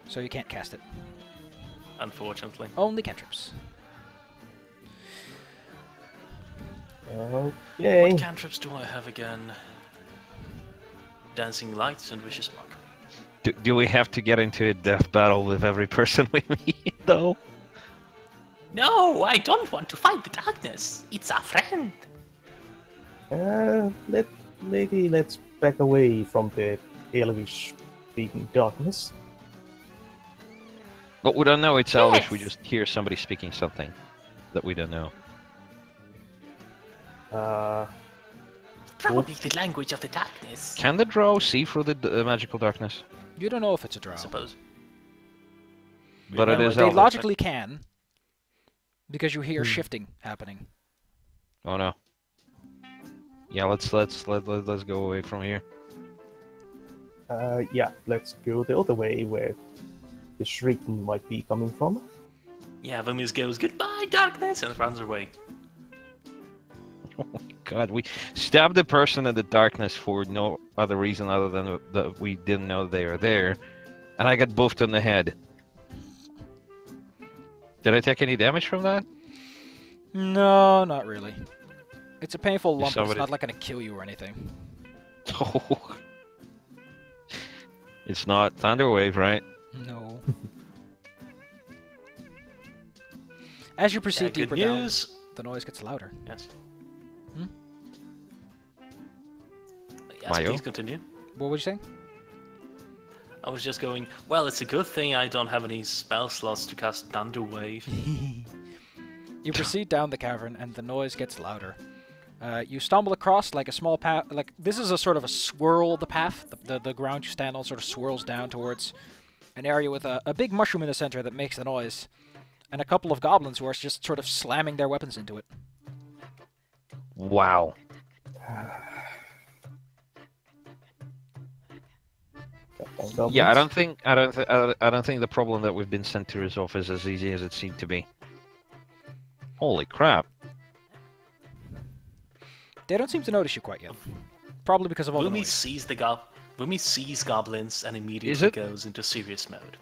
so you can't cast it. unfortunately. Only cantrips. Okay. What cantrips do I have again? Dancing Lights and Vicious Mockery. Do we have to get into a death battle with every person we meet, though? No, I don't want to fight the darkness. It's our friend. Let's back away from the Elvish speaking darkness. But we don't know it's Elvish, we Yes. just hear somebody speaking something that we don't know. Probably the language of the darkness. Can the drow see through the magical darkness? You don't know if it's a drow. I suppose. But it is They Elvish. logically can, because you hear Hmm. shifting happening. Oh no. Yeah, let's go away from here. Yeah, let's go the other way where the shrieking might be coming from. Yeah, Vumis goes, "Goodbye, darkness," and runs away. Oh my god, we stabbed the person in the darkness for no other reason other than that we didn't know they were there, and I got boofed on the head. Did I take any damage from that? No, not really. It's a painful lump, but it's somebody- not like gonna kill you or anything. Oh. It's not Thunderwave, right? No. As you proceed Good deeper down, news. the noise gets louder. Yes. Hmm? Yes, Mayo? please continue. What were you saying? I was just going, well, it's a good thing I don't have any spell slots to cast Thunderwave. You proceed down the cavern, and the noise gets louder. You stumble across like a small path. Like this is a sort of a swirl. The path, the ground you stand on, sort of swirls down towards an area with a big mushroom in the center that makes the noise, and a couple of goblins who are just sort of slamming their weapons into it. Wow. Yeah, I don't think the problem that we've been sent to resolve is as easy as it seemed to be. Holy crap! They don't seem to notice you quite yet. Probably because of all the Vumi noise. sees goblins and Is immediately it? goes into serious mode.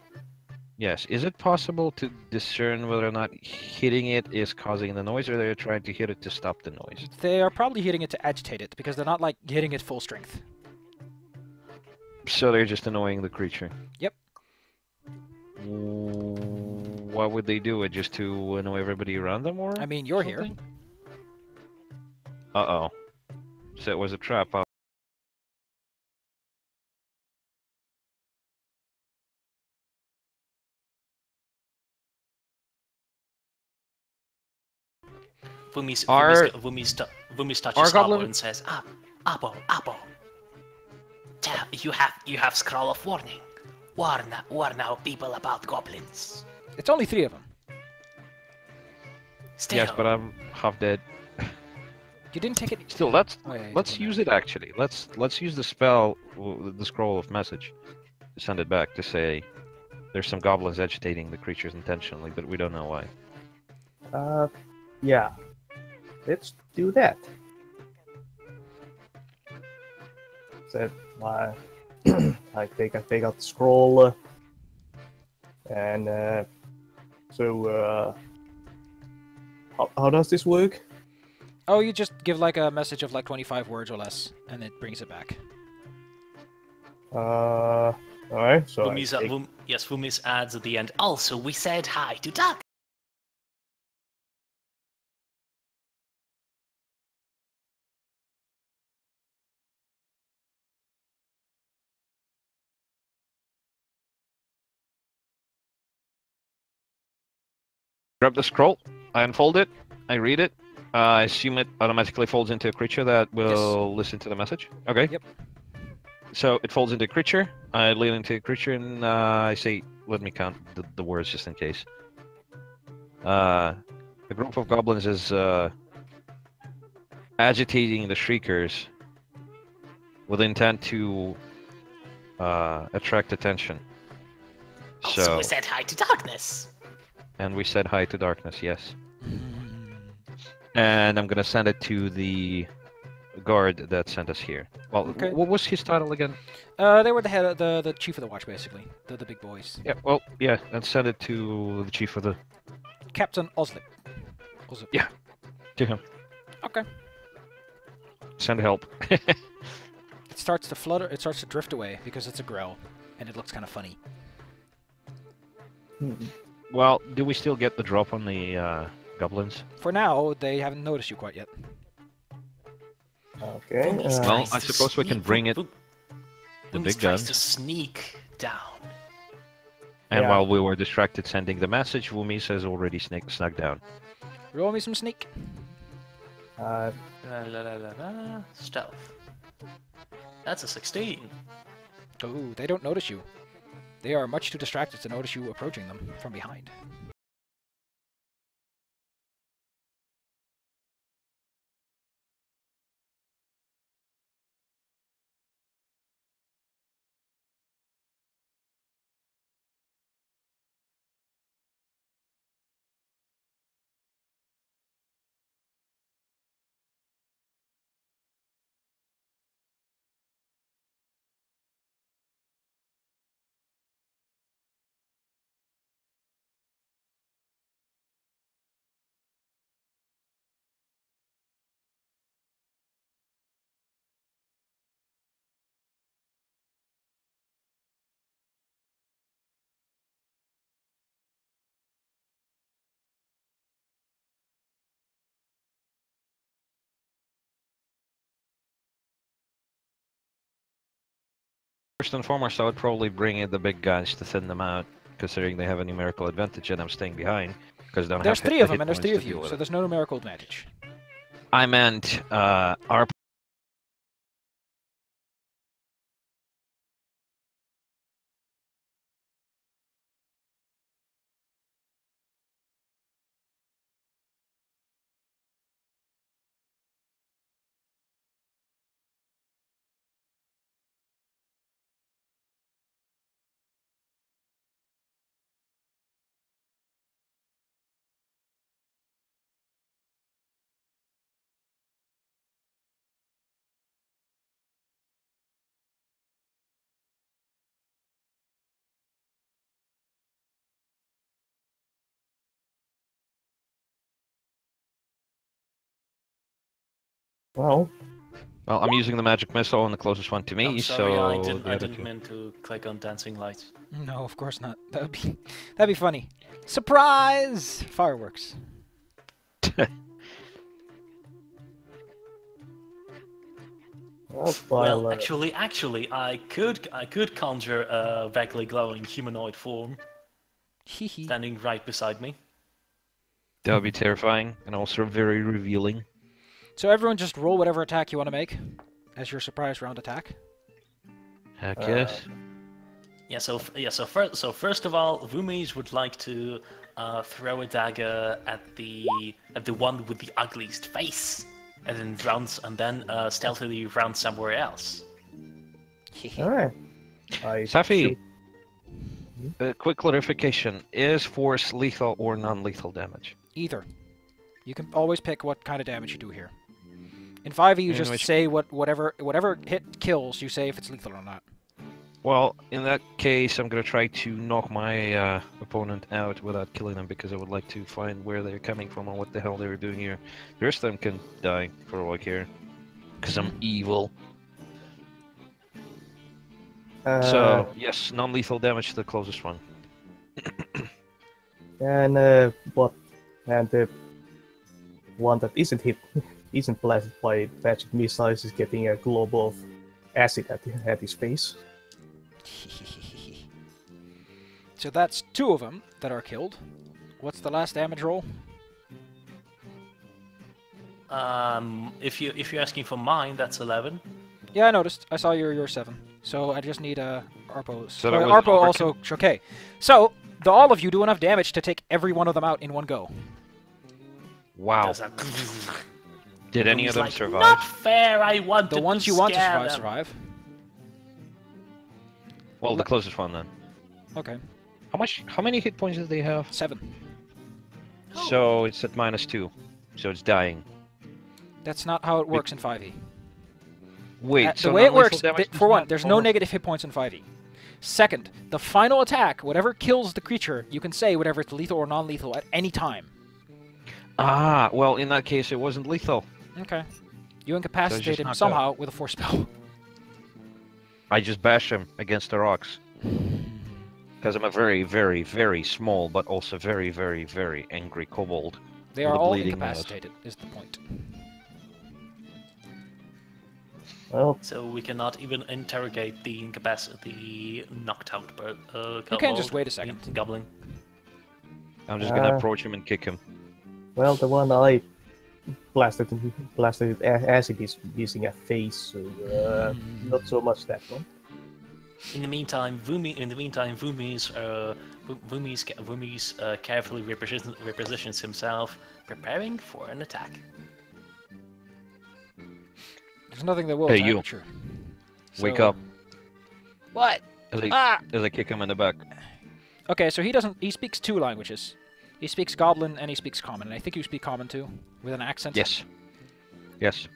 Yes, is it possible to discern whether or not hitting it is causing the noise, or they're trying to hit it to stop the noise? They are probably hitting it to agitate it, because they're not like hitting it full strength. So they're just annoying the creature. Yep. Why would they do it? Just to annoy everybody around them, or? I mean, you're here. something? Uh-oh. So it was a trap, huh? Are- Vumis touches are Abo goblin- and says, Abo. You have scroll of warning. Warn our people about goblins. It's only 3 of them. Still, Yes, but I'm half dead. You didn't take it. Still, let's Oh, yeah, you let's did. use it actually. Let's use the spell, the scroll of message, to send it back to say there's some goblins agitating the creatures intentionally, but we don't know why. Yeah. Let's do that. So I take out the scroll, and so how does this work? Oh, you just give like a message of like 25 words or less, and it brings it back. Alright, so Vumis adds at the end. Also, we said hi to Doug. Grab the scroll, I unfold it, I read it. I assume it automatically folds into a creature that will listen to the message. Okay. Yep. So it folds into a creature. I lean into a creature and I say, let me count the words just in case. A group of goblins is agitating the shriekers with intent to attract attention. Also, So, we said hi to darkness. and we said hi to darkness, yes. And I'm gonna send it to the guard that sent us here. Well, Okay. what was his title again? They were the head, the chief of the watch, basically. The big boys. Yeah, well, yeah, and send it to the chief of the... Captain Oslip. Yeah. To him. Okay. Send help. It starts to flutter. It starts to drift away because it's a growl, and it looks kind of funny. Well, do we still get the drop on the goblins? For now, they haven't noticed you quite yet. Okay. Vumis Well, tries I to suppose we can sneak- bring it- Vu- The Vumis big tries guns. to sneak down. And Yeah. while we were distracted sending the message, Wumis has already snuck down. Roll me some sneak. Uh, Stealth. That's a 16. Oh, they don't notice you. They are much too distracted to notice you approaching them from behind. First and foremost, I would probably bring in the big guys to thin them out, considering they have a numerical advantage and I'm staying behind. Because they don't There's have three the of them, hit and there's points three to of you, deal with so it. there's no numerical advantage. I meant our. Well, Well, I'm using the magic missile on the closest one to me, I'm sorry, so I the didn't other two. mean to click on dancing lights. No, of course not. That'd be funny. Surprise! Fireworks. well, Well, actually, I could conjure a vaguely glowing humanoid form Hehe. standing right beside me. That would be terrifying and also very revealing. So everyone just roll whatever attack you want to make as your surprise round attack. Heck yes. Yeah. So first of all, Vumis would like to throw a dagger at the one with the ugliest face, and then stealthily round somewhere else. alright. I Safi, shoot- quick clarification: is force lethal or non-lethal damage? Either. You can always pick what kind of damage you do here. In 5e, you In just which- say whatever hit kills, you say if it's lethal or not. Well, in that case, I'm gonna try to knock my opponent out without killing them because I would like to find where they're coming from and what the hell they were doing here. The rest of them can die for all I care, because I'm evil. So yes, non-lethal damage to the closest one. and the one that isn't blasted by magic missiles is getting a globe of acid at his face. So that's 2 of them that are killed. What's the last damage roll? If you're asking for mine, that's 11. Yeah, I noticed. I saw your 7. So I just need Arpo's. So that was Arpo an also. Okay. So all of you do enough damage to take every one of them out in one go. Wow. Does that- Did any He's of them like, survive? Not fair. I wanted The ones to you want to scare survive them." survive. Well, the closest one then. Okay. How many hit points do they have? 7. So it's at -2. So it's dying. That's not how it works in 5e. Wait, The so way it non-lethal works, damage does for one, not there's no over- negative hit points in 5e. Second, the final attack, whatever kills the creature, you can say whatever it's lethal or non-lethal at any time. Ah, well, in that case, it wasn't lethal. Okay. You incapacitate him knocked somehow with a force spell. I just bashed him against the rocks. Because I'm a very, very, very small, but also very, very, very angry kobold. They With are a all bleeding nose. incapacitated, is the point. Well, So we cannot even interrogate the knocked out You can just wait a second. Goblin. I'm just gonna Ah. approach him and kick him. well, the one I blasted acid is using a face, so not so much that one. In the meantime, Vumis carefully repositions himself, preparing for an attack. There's nothing that will Hey, attack you. the creature. Wake So- up. What? As I, Ah! as I kick him in the back. Okay, so he speaks 2 languages. He speaks Goblin and he speaks Common. And I think you speak Common too, with an accent. Yes. Yes.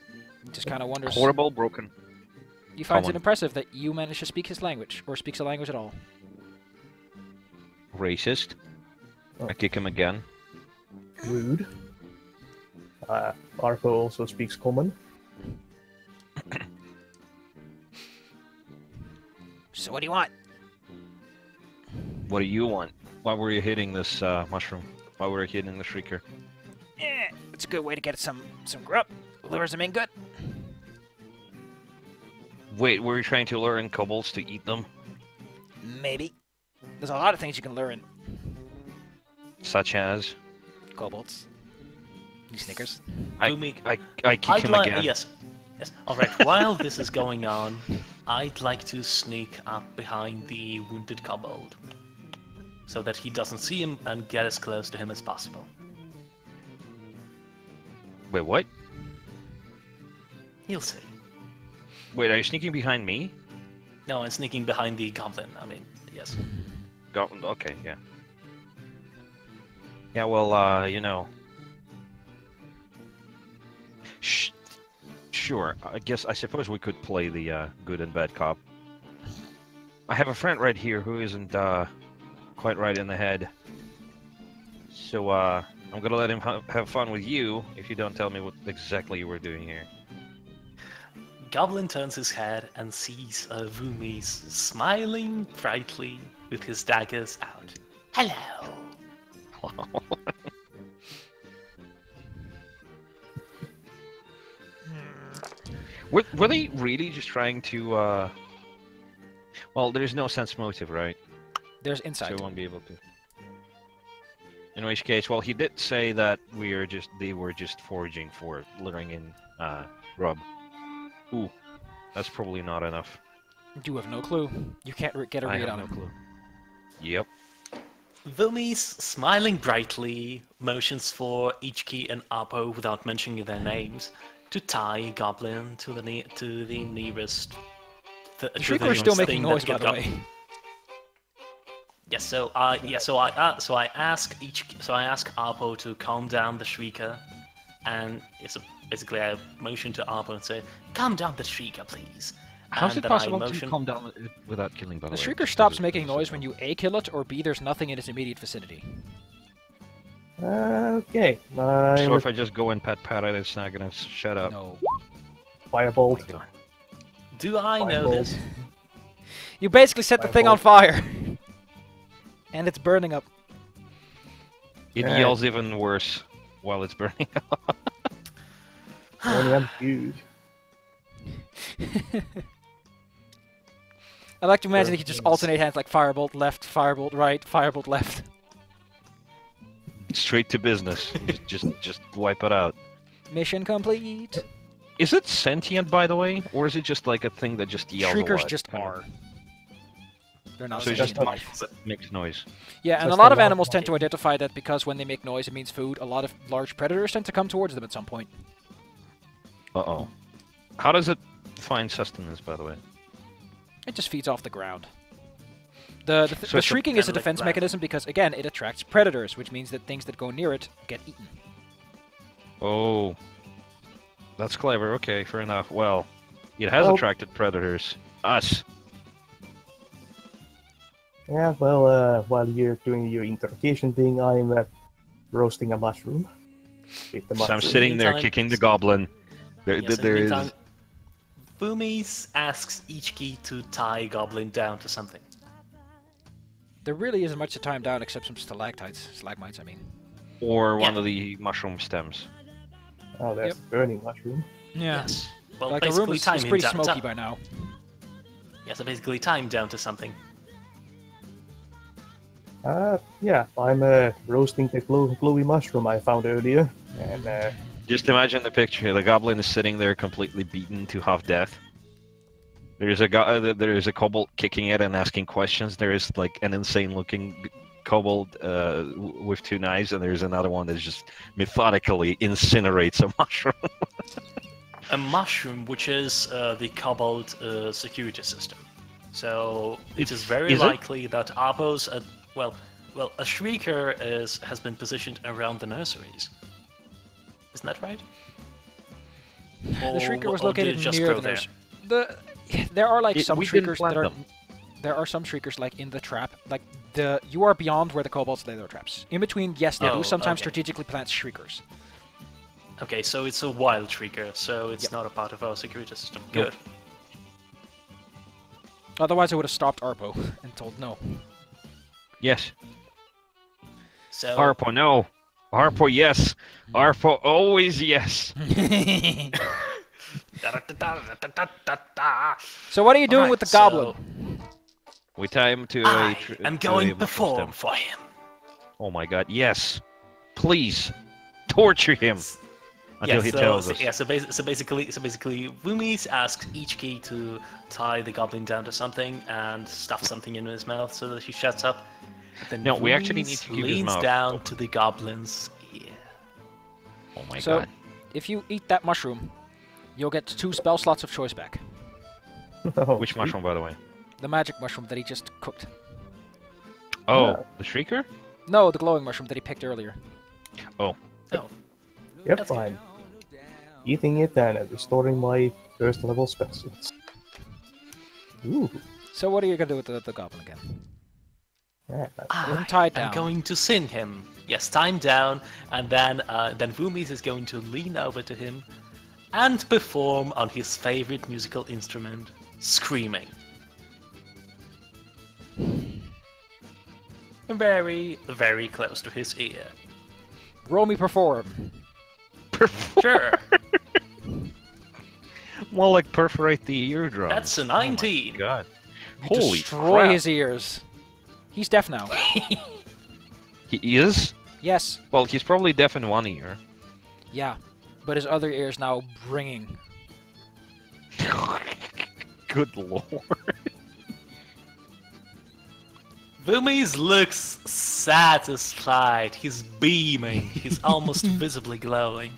Just kind of wonders. Horrible, broken. He finds it Common. impressive that you managed to speak his language, or speaks a language at all. Racist. Oh. I kick him again. Rude. Arpo also speaks common. So what do you want? What do you want? Why were you hitting this mushroom? Why were you hitting the shrieker? It's a good way to get some grub. Lures him in good. Wait, were you trying to learn kobolds to eat them? Maybe. There's a lot of things you can learn. Such as? Kobolds. You Snickers. Boomy, I kick I'd him like. again. Yes. Yes. All right. While this is going on, I'd like to sneak up behind the wounded kobold, so that he doesn't see him and get as close to him as possible. Wait, what? He'll see. Wait, are you sneaking behind me? No, I'm sneaking behind the goblin. I mean, yes. Okay, yeah. Yeah, well, you know. Sure, I suppose we could play the good and bad cop. I have a friend right here who isn't quite right in the head. So, I'm gonna let him have fun with you if you don't tell me what exactly you were doing here. Goblin turns his head and sees Vumis smiling brightly with his daggers out. Hello. Were they really just trying to, well, there's no sense motive, right? There's So insight. we won't be able to. In which case, well, he did say that they were just foraging for luring in, rub. Ooh, that's probably not enough. You have no clue. You can't get a I read have on no him. clue. Yep. Vumis, smiling brightly, motions for Ichki and Apo without mentioning their names to tie Goblin to the nearest. The Shrieker is still making noise, by the way. Yes, so I ask Apo to calm down the Shrieker, and basically I motion to Apo and say, "Calm down the Shrieker, please." How's And it then I possible to motion- calm down without killing, by the The way? Shrieker stops making noise when you A, kill it, or B, there's nothing in its immediate vicinity. Okay. So if I just go and pat it, it's not gonna shut up. No. Firebolt. God. Do I know Firebolt. this? You basically set the thing on fire! And it's burning up. It Yeah. yells even worse while it's burning up. Only I'm huge. I like to imagine you could just alternate hands like firebolt left, firebolt right, firebolt left. Straight to business. just wipe it out. Mission complete. Is it sentient, by the way, or is it just like a thing that just yells a Shriekers lot? just are. They're not So it sentient just life. makes noise. Yeah, and a Just lot a of lot animals of tend to identify that because when they make noise it means food. A lot of large predators tend to come towards them at some point. Uh-oh. How does it find sustenance, by the way? It just feeds off the ground. The So it's a shrieking is a friendly defense ground. mechanism because, again, it attracts predators, which means that things that go near it get eaten. Oh. That's clever. Okay, fair enough. Well, it has Well- attracted predators. Us. Yeah, well, while you're doing your interrogation thing, I'm roasting a mushroom. With the So I'm mushroom. sitting there Meantime- kicking the goblin. There Yes, in the is... meantime, Vumis asks Ichki to tie Goblin down to something. There really isn't much to time down except some stalagmites, I mean. Or one Yeah. of the mushroom stems. Oh, there's burning mushroom. Yeah. Yes. Well, Like, the basically room is time him pretty down. smoky by now. Yeah, so basically tie him down to something. Yeah, I'm roasting the glowy mushroom I found earlier, and Just imagine the picture. The goblin is sitting there completely beaten to half death. There's a kobold kicking it and asking questions. There is like an insane-looking kobold with two knives, and there's another one that just methodically incinerates a mushroom. A mushroom, which is the Kobold security system. So it is very Is it? likely that Apo's, well, a Shrieker has been positioned around the nurseries. Isn't that right? The Shrieker was or did located it just near grow the there? nurse. There are like some We didn't Shriekers plant that are... them. There are some Shriekers like in the trap. Like, you are beyond where the kobolds lay their traps. In between, yes, they Oh, do sometimes okay. strategically plant Shriekers. Okay, so it's a wild Shrieker, so it's not a part of our security system. Nope. Good. Otherwise, I would have stopped Arpo and told no. Yes. So Harpo, no. Harpo, yes. Harpo, always yes. So what are you doing with the goblin? We tie him to I a am going to to a perform stem. for him. Oh my god, yes! Please! Torture him! Until he tells us. Yeah, so basically, Woomies asks each key to tie the goblin down to something and stuff something in his mouth so that he shuts up. Then No, we actually Woomies need to keep his leans mouth down open. to the goblin's ear. Oh my So, god. if you eat that mushroom, you'll get 2 spell slots of choice back. Oh, Which mushroom, by the way? The magic mushroom that he just cooked. Oh, Yeah. the Shrieker? No, the glowing mushroom that he picked earlier. Oh, Yep, That's I'm eating it and restoring my first level spell slots. Ooh, So what are you gonna do with the goblin again? yeah, him tied I'm down. going to sing him. Yes, tie him down, and then Woomies is going to lean over to him and perform on his favorite musical instrument, screaming. Very, very close to his ear. Roll me perform. Sure, More like perforate the eardrum. that's a Oh my 19. god. You Holy destroy crap. his ears. He's deaf now. He is? Yes. Well, he's probably deaf in one ear. Yeah. But his other ear is now ringing. Good lord. Woomies looks satisfied. He's beaming. He's almost visibly glowing.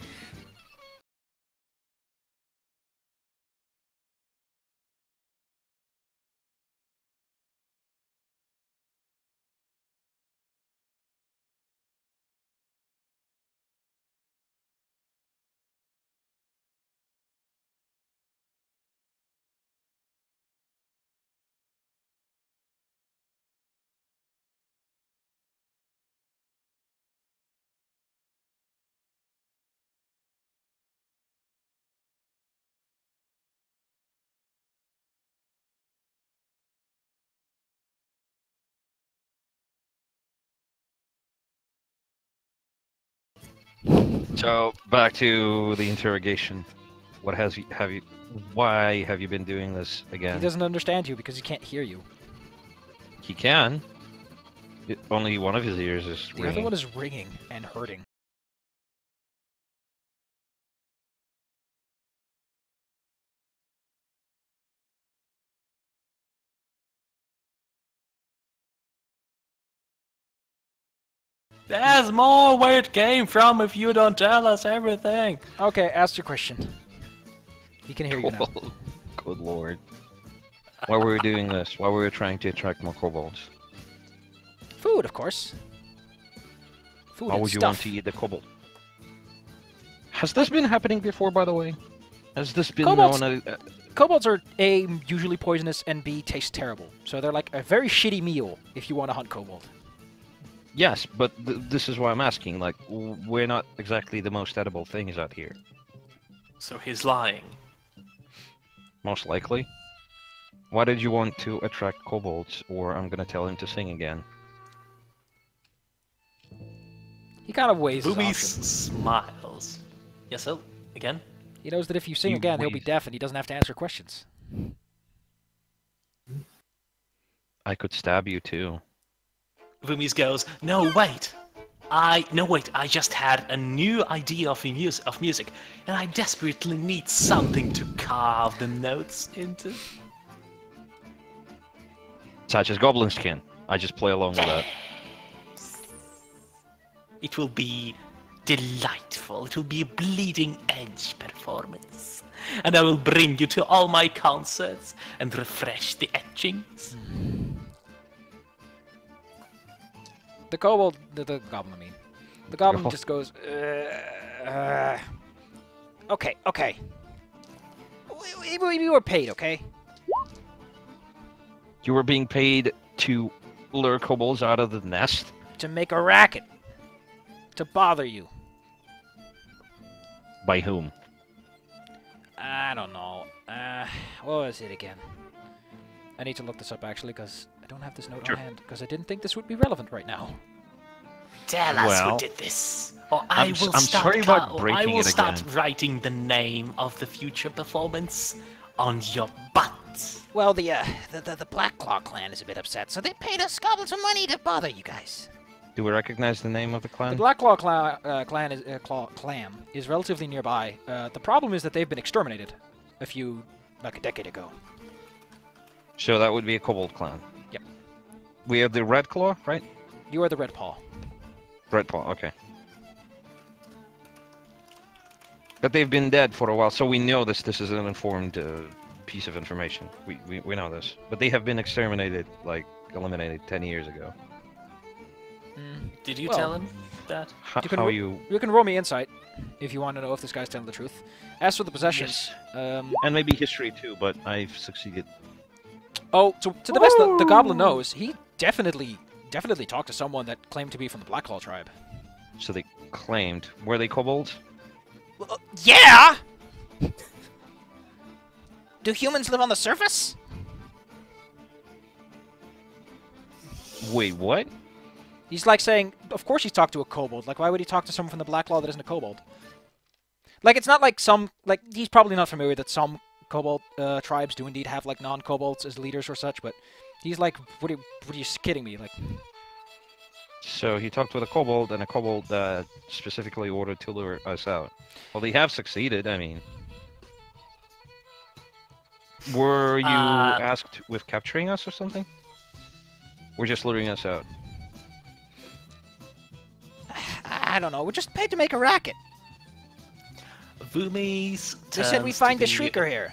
So, back to the interrogation. Why have you been doing this He again? doesn't understand you because he can't hear you. He can. Only one of his ears is The other ringing. one is ringing and hurting. There's more where it came from if you don't tell us everything. Okay, ask your question. He can hear you now. Good lord. Why were we doing this? Why were we trying to attract more kobolds? Food, of course. Food Why and would you stuff. want to eat the kobold? Has this been happening before, by the way? Has this been Kobolds- known? Kobolds are A, usually poisonous, and B, taste terrible. So they're like a very shitty meal if you want to hunt kobold. Yes, but this is why I'm asking. Like, we're not exactly the most edible things out here. So he's lying. Most likely. Why did you want to attract kobolds? Or I'm gonna tell him to sing again. He kind of weighs his Woomies options. smiles. Yes, so again. He knows that if you sing He again, he'll be weighs- deaf and he doesn't have to answer questions. I could stab you too. Woomies goes, no wait, I just had a new idea of music, and I desperately need something to carve the notes into. Such as goblin skin. I just play along with that. It will be delightful. It will be a bleeding edge performance, and I will bring you to all my concerts and refresh the etchings. The kobold, the goblin, I mean. The goblin Oh. just goes, okay, okay. We were paid, okay? You were being paid to lure kobolds out of the nest? To make a racket. To bother you. By whom? I don't know. What was it again? I need to look this up, actually, because I don't have this note Sure. on hand, because I didn't think this would be relevant right now. Tell us Well, who did this, or I I'm will I'm start. sorry about or I breaking will it start again. writing the name of the future performance on your butt. Well, the Black Claw clan is a bit upset, so they paid us goblins some money to bother you guys. Do we recognize the name of the The clan? Black Claw clan is clan is relatively nearby. The problem is that they've been exterminated like a decade ago. So that would be a Kobold clan. Yep. We have the Red Claw, right? You are the Red Paw. Red Paw, okay. But they've been dead for a while, so we know this. This is an informed piece of information. We know this. But they have been exterminated, like eliminated 10 years ago. Did you Well, tell him that? You can How ro- you? You can roll me insight if you want to know if this guy's telling the truth. As for the possessions, And maybe history too, but I've succeeded. oh, to the best that the goblin knows, he definitely talked to someone that claimed to be from the Black Claw tribe. So they claimed. Were they kobolds? Yeah! Do humans live on the surface? Wait, what? He's like saying, of course he's talked to a kobold. Like, why would he talk to someone from the Black Claw that isn't a kobold? Like, it's not like he's probably not familiar that some kobold tribes do indeed have, like, non-kobolds as leaders or such, but he's like, what are you kidding me? Like, So he talked with a kobold, and a kobold specifically ordered to lure us out. Well, they have succeeded, I mean. Were you asked with capturing us or something? We're just luring us out. I don't know. We're just paid to make a racket. Vumis. They said we find the Shrieker here.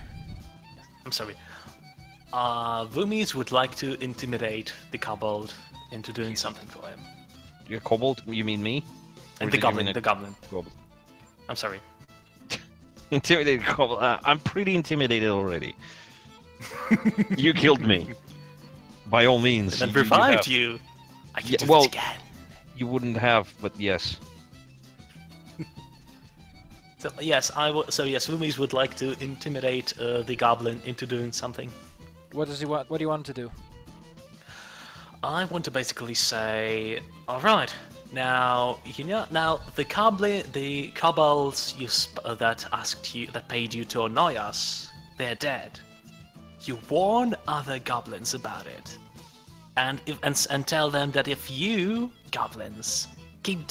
I'm sorry. Vumis would like to intimidate the kobold into doing something for him. Your kobold? You mean me? Or And did the you mean goblin. a The goblin. kobold? I'm sorry. Intimidated kobold. I'm pretty intimidated already. You killed me. By all means. And then you revived have. you. I can Yeah, do well- it again. You wouldn't have, but yes. So yes, I will. So yes, Vumis would like to intimidate the goblin into doing something. What does he want? What do you want him to do? I want to basically say, all right, now now the kobolds that asked you, that paid you to annoy us, they're dead. You warn other goblins about it, and tell them that if you goblins keep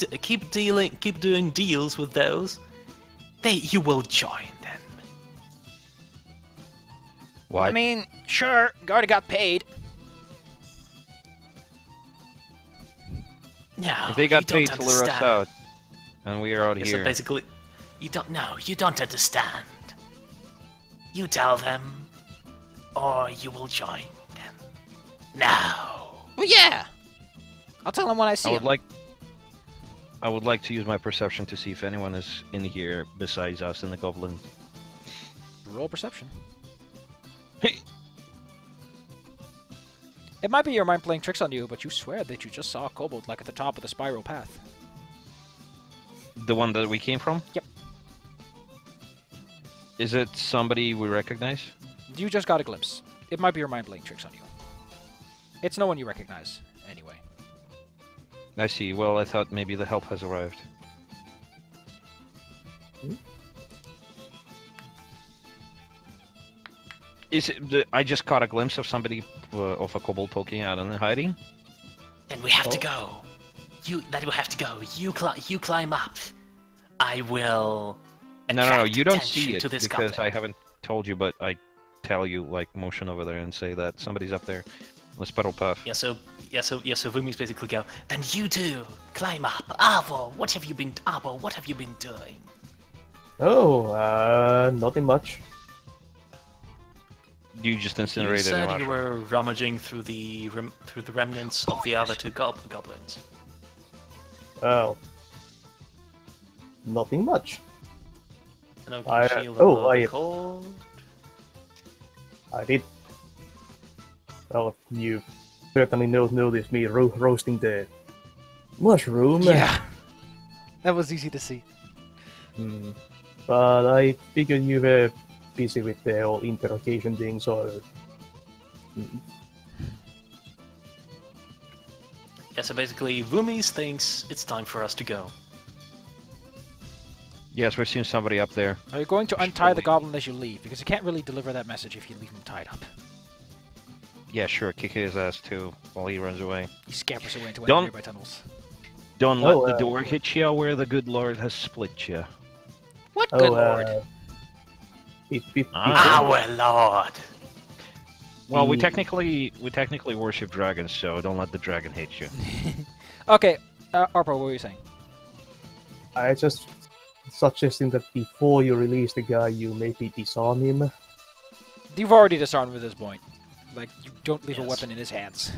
doing deals with those, you will join them. What? I mean, sure, already got paid. No, if they got you don't paid to lure us understand. out, and we are out Yeah, here. so basically, you don't understand. You tell them, or you will join them. Now. Well, yeah. I'll tell him when I see him. I would like to use my perception to see if anyone is in here besides us and the goblin. Roll perception. Hey. It might be your mind playing tricks on you, but you swear that you just saw a kobold like at the top of the spiral path. The one that we came from? Yep. Is it somebody we recognize? You just got a glimpse. It might be your mind playing tricks on you. It's no one you recognize, anyway. I see. Well, I thought maybe the help has arrived. Is it? I just caught a glimpse of somebody of a kobold poking out and hiding. Then we have to go. You have to go. You climb up. I will. No, attract you don't attention see it to this because goblin. I haven't told you, but I tell you, like, motion over there and say that somebody's up there. Let's pedal path. So Vumis basically go. Then you two climb up. Arvo, what have you been doing? Oh, nothing much. You just You incinerated said him. you were rummaging through the remnants of the other two goblins. Oh. Nothing much. An open I- shield oh, above the I- cold. I did. Well, you certainly noticed me roasting the mushroom. Yeah. That was easy to see. But I figured you were busy with the whole interrogation thing, so... Yeah, so basically, Vumis thinks it's time for us to go. Yes, we're seeing somebody up there. Are you going to Should untie the probably- goblin as you leave? Because you can't really deliver that message if you leave him tied up. Yeah, sure, kick his ass too while he runs away. He scampers away into one of Don't- the nearby tunnels. Don't Oh, let the door hit you where the good Lord has split you. What good lord? Our lord! Well, we The- technically worship dragons, so don't let the dragon hit you. Okay, Arpo, what were you saying? I just suggesting that before you release the guy, you maybe disarm him. You've already disarmed at this point. Like, you don't leave a Yes. weapon in his hands.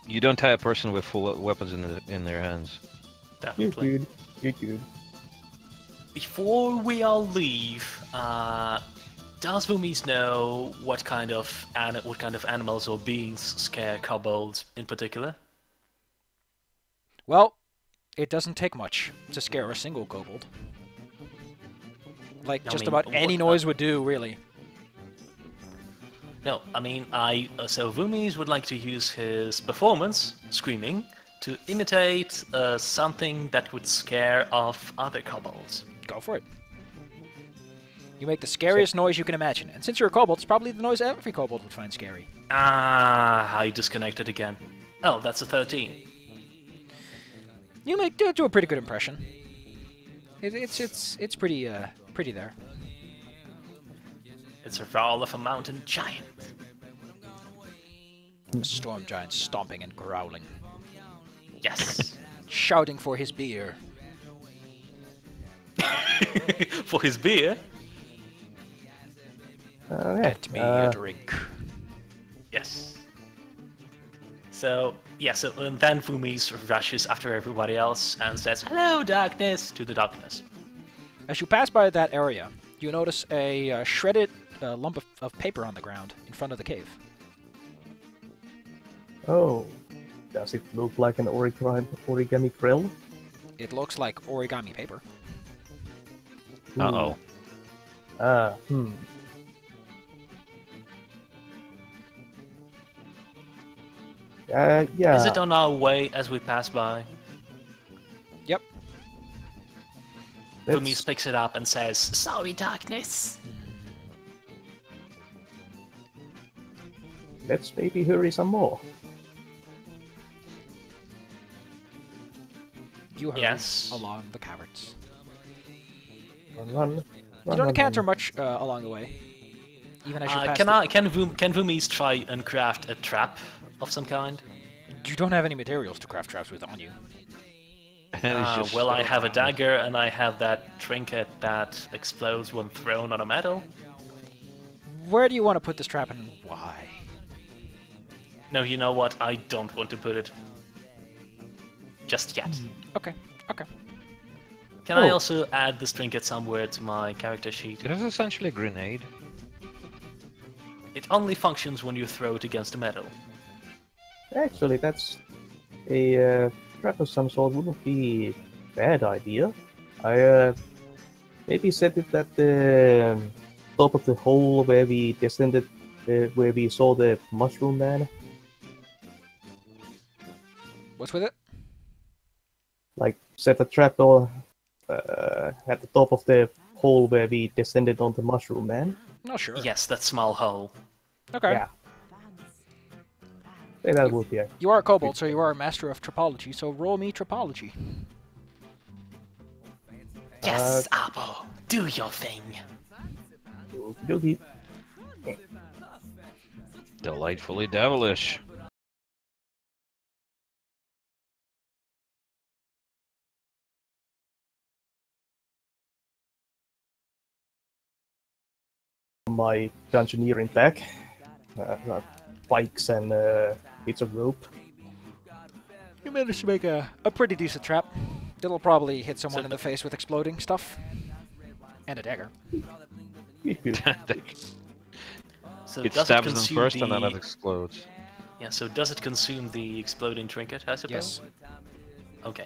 You don't tie a person with full weapons in their hands. You're Definitely. good. You're good. Before we all leave, does Vumis know what kind of animals or beings scare kobolds in particular? Well, it doesn't take much to scare a single kobold. Like, I just mean, about any what- noise would do, really. No, I mean, so Vumis would like to use his performance, screaming, to imitate something that would scare off other kobolds. Go for it. You make the scariest noise you can imagine. And since you're a kobold, it's probably the noise every kobold would find scary. Ah, I disconnected again. Oh, that's a 13. You make do a pretty good impression. It's pretty pretty there. It's a roll of a mountain giant. A storm giant stomping and growling, Yes. shouting for his beer. For his beer. Okay. Get me a drink. Yes. So, yeah, so and then Vumis rushes after everybody else and says, "Hello, darkness," to the darkness. As you pass by that area, you notice a shredded lump of paper on the ground in front of the cave. Oh, does it look like an origami grill? It looks like origami paper. Uh-oh. Hmm. Yeah. Is it on our way as we pass by? Yep. Let's- Vumis picks it up and says, "Sorry, darkness." Let's maybe hurry some more. You hurry Yes. along the caverns. Run. You don't encounter much along the way. Even as you pass. Can Vumis try and craft a trap of some kind? You don't have any materials to craft traps with on you. And it's just Well, I so have a loud. dagger and I have that trinket that explodes when thrown on a metal. Where do you want to put this trap and why? No, you know what? I don't want to put it just yet. Okay. Okay. Can I Oh. also add this trinket somewhere to my character sheet? It is essentially a grenade. It only functions when you throw it against a metal. Actually, that's a trap of some sort wouldn't be a bad idea. I maybe set it at the top of the hole where we descended, where we saw the mushroom man. What's with it? Like set a trap door at the top of the hole where we descended on the mushroom man. No, sure. Yes, that small hole. Okay. Yeah. Say that would be a You are a kobold, so you are a master of tropology. So roll me tropology. Yes, Apple, do your thing. okey-dokey. Delightfully devilish. My dungeoneering back, bikes and bits of rope. You managed to make a pretty decent trap. It'll probably hit someone So- in the face with exploding stuff. And a dagger. Good. So It does stabs it them consume first the... and then it explodes. Yeah, so does it consume the exploding trinket, I suppose? Yes. Okay.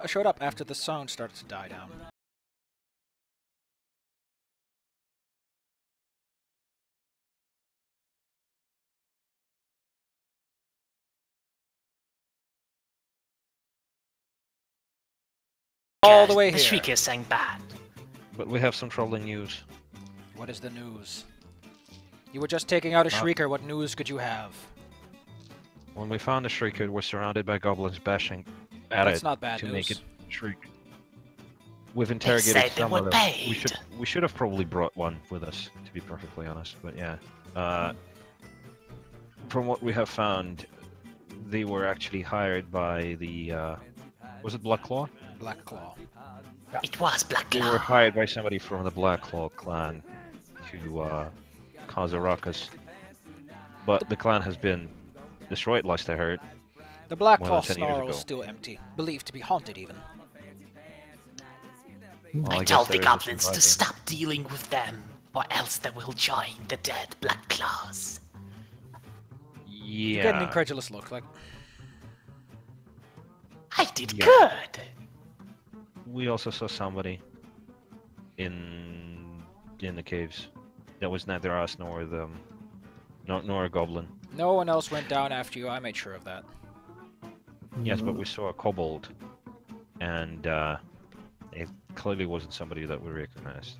showed up after the sound started to die down. All the way The here. Shrieker sang bad. But we have some troubling news. What is the news? You were just taking out a Shrieker. What news could you have? When we found the Shrieker, it was surrounded by goblins bashing at That's it not bad to news. make it shriek. We've said interrogated they some were of them. paid. We should have probably brought one with us, to be perfectly honest. But yeah, from what we have found, they were actually hired by the was it Black Claw? Black Claw. It was Black They were Claw. hired by somebody from the Black Claw clan to cause a ruckus. But the clan has been destroyed, last I heard. The Black More Claw than 10 years snarl is ago. still empty, believed to be haunted even. Well, I guess told the there is a goblins to survivor. stop dealing with them, or else they will join the dead Black Claws. You get an Yeah. incredulous look, like, I did Yeah. good. We also saw somebody in the caves. That was neither us nor them, nor a goblin. no one else went down after you, I made sure of that. Yes, but we saw a kobold, and it clearly wasn't somebody that we recognized.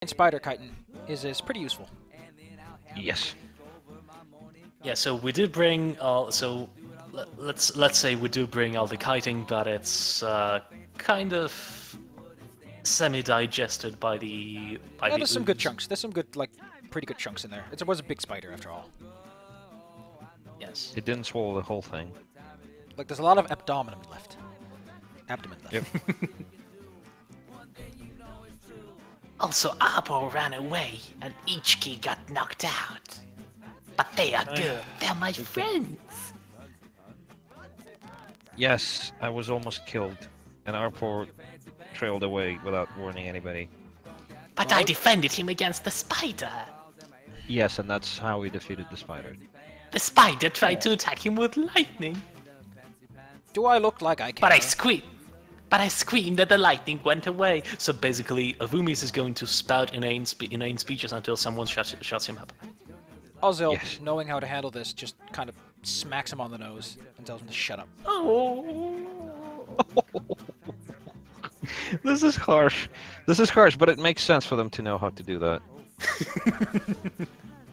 And Spider Chitin is pretty useful. Yes. Yeah, so we did bring all. So let's say we do bring all the kiting, but it's kind of semi-digested by the Yeah, there's some good ooze. chunks. There's some good, like, pretty good chunks in there. It was a big spider after all. Yes. It didn't swallow the whole thing. Like, there's a lot of abdomen left. Abdomen left. Yep. Also, Arbor ran away, and Ichki got knocked out. But they are good. They're my friends. Yes, I was almost killed, and our poor trailed away without warning anybody. But I defended him against the spider. Yes, and that's how we defeated the spider. The spider tried to attack him with lightning. Do I look like I care? But I screamed and the lightning went away. So basically, Avumis is going to spout inane speeches until someone shuts him up. Ozil, Yes. knowing how to handle this, just kind of smacks him on the nose and tells him to shut up. Oh. This is harsh. This is harsh, but it makes sense for them to know how to do that.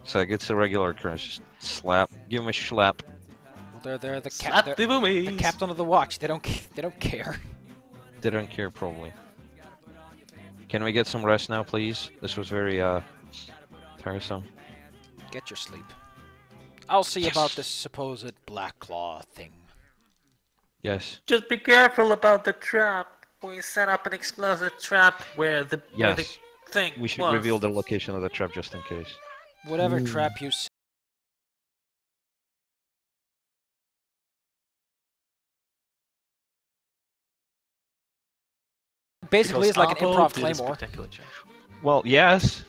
It's like it's a regular occurrence. Just slap. Give him a slap. Well, they're the Slap the the Avumis! captain of the watch. They don't care. They don't care, probably. Can we get some rest now, please? This was very tiresome. Get your sleep. I'll see Yes. about this supposed Black Claw thing. Yes. Just be careful about the trap. We set up an explosive trap where the Yes. thing We should reveal the location of the trap just in case. Whatever trap you basically it's like an improv claymore. Well, yes.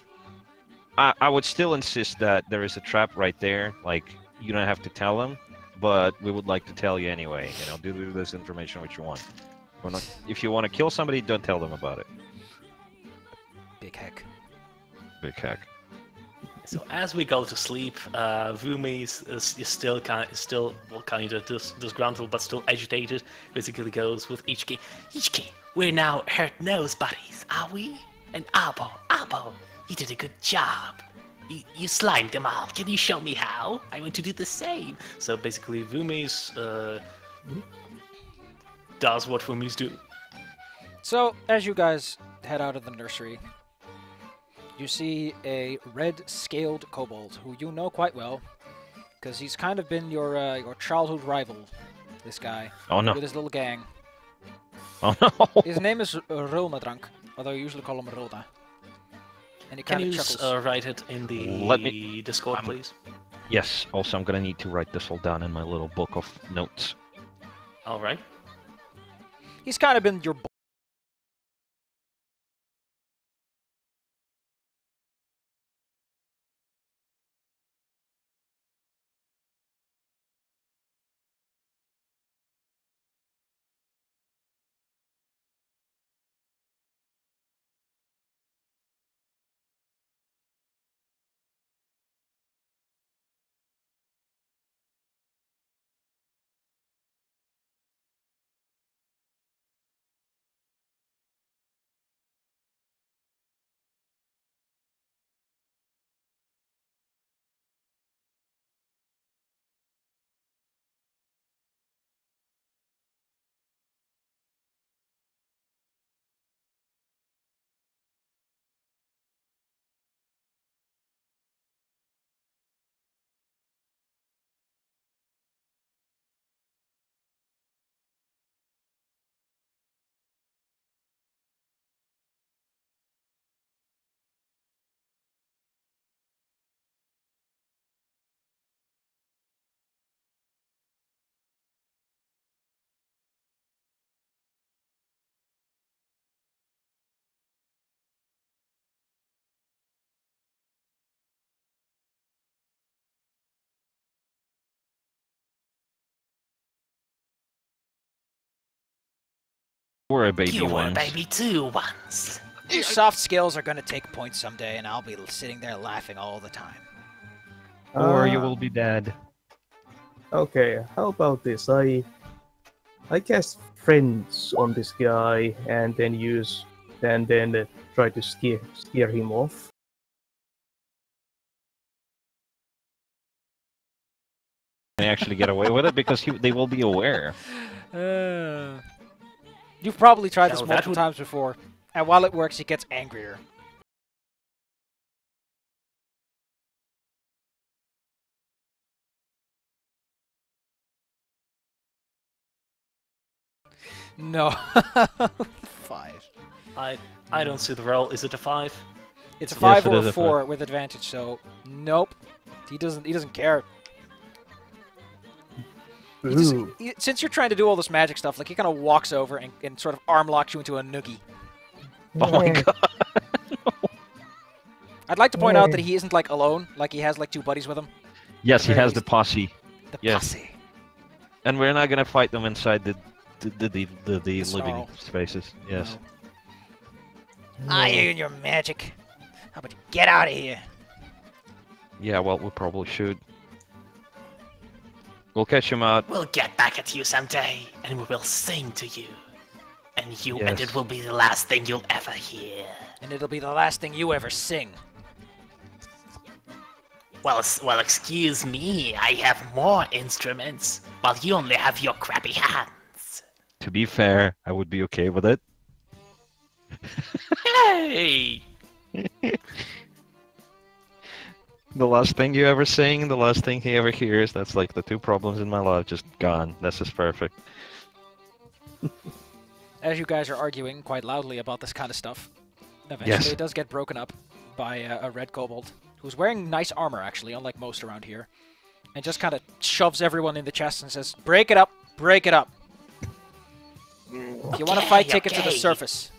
I would still insist that there is a trap right there. Like, you don't have to tell them, but we would like to tell you anyway. You know, do with this information what you want. If you want to kill somebody, don't tell them about it. Big heck. Big heck. So as we go to sleep, Vumi is still kind of disgruntled but still agitated. Basically goes with Ichki. Ichki, we're now hurt nose buddies, are we? And Abo, you did a good job. You slimed them all. Can you show me how? I want to do the same. So basically, Vumi's does what Vumi's do. So, as you guys head out of the nursery, you see a red-scaled kobold who you know quite well. because he's kind of been your childhood rival. This guy. Oh no. With his little gang. Oh no. His name is Roma-drank, although you usually call him Roda. And he Can kind you of chuckles. write it in the Let me- Discord, I'm- please? Yes. Also, I'm gonna need to write this all down in my little book of notes. All right. He's kind of been your Or a baby You were a once. baby too once. Your soft skills are gonna take points someday, and I'll be sitting there laughing all the time. Or you will be dead. Okay, how about this? I cast friends on this guy and then try to scare him off. Can actually get away with it because they will be aware. You've probably tried this Now that multiple would- times before, and while it works, he gets angrier. No. 5. I don't see the roll. Is it a 5? It's a Yes, 5 it or is a a 4 with advantage, so nope. He doesn't care. He just, Ooh. since you're trying to do all this magic stuff, like he kind of walks over and sort of arm locks you into a noogie. Oh my god. I'd like to point out that he isn't like alone, like he has like 2 buddies with him. Yes, he very has the least. posse, The Yes. posse. and we're not gonna fight them inside the living snarl. spaces. Yes. Ah, you and your magic. How about you get out of here? Yeah. Well, we probably should. We'll catch him out. We'll get back at you someday, and we will sing to you. And Yes. it will be the last thing you'll ever hear. And it'll be the last thing you ever sing. Well, excuse me, I have more instruments, while you only have your crappy hands. To be fair, I would be okay with it. Hey! The last thing you ever sing, the last thing he ever hears, that's like the 2 problems in my life just gone. This is perfect. As you guys are arguing quite loudly about this kind of stuff, eventually Yes. it does get broken up by a red kobold, who's wearing nice armor, actually, unlike most around here, and just kind of shoves everyone in the chest and says, "Break it up! Break it up! If you want to fight, take it to the okay. surface.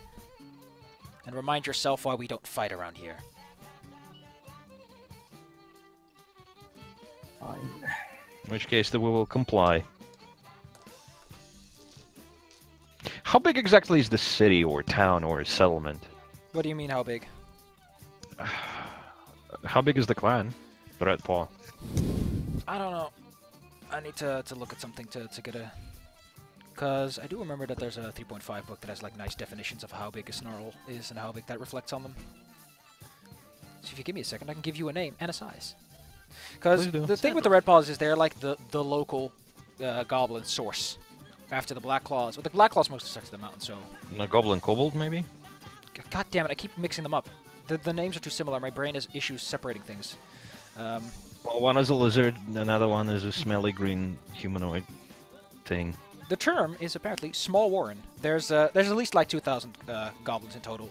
And remind yourself why we don't fight around here." Fine. In which case, we will comply. How big exactly is the city or town or settlement? What do you mean, how big? How big is the clan? The Red Paw. I don't know. I need to look at something to get a... Because I do remember that there's a 3.5 book that has like nice definitions of how big a snarl is and how big that reflects on them. So if you give me a second, I can give you a name and a size. Because Please do. the thing with the Red Paws is they're like the local goblin source after the Black Claws. Well, the Black Claws mostly stuck to the mountain, so... A Goblin Kobold, maybe? God damn it, I keep mixing them up. The names are too similar. My brain has issues separating things. Well, one is a lizard, another one is a smelly green humanoid thing. The term is apparently small warren. There's at least like 2,000 goblins in total,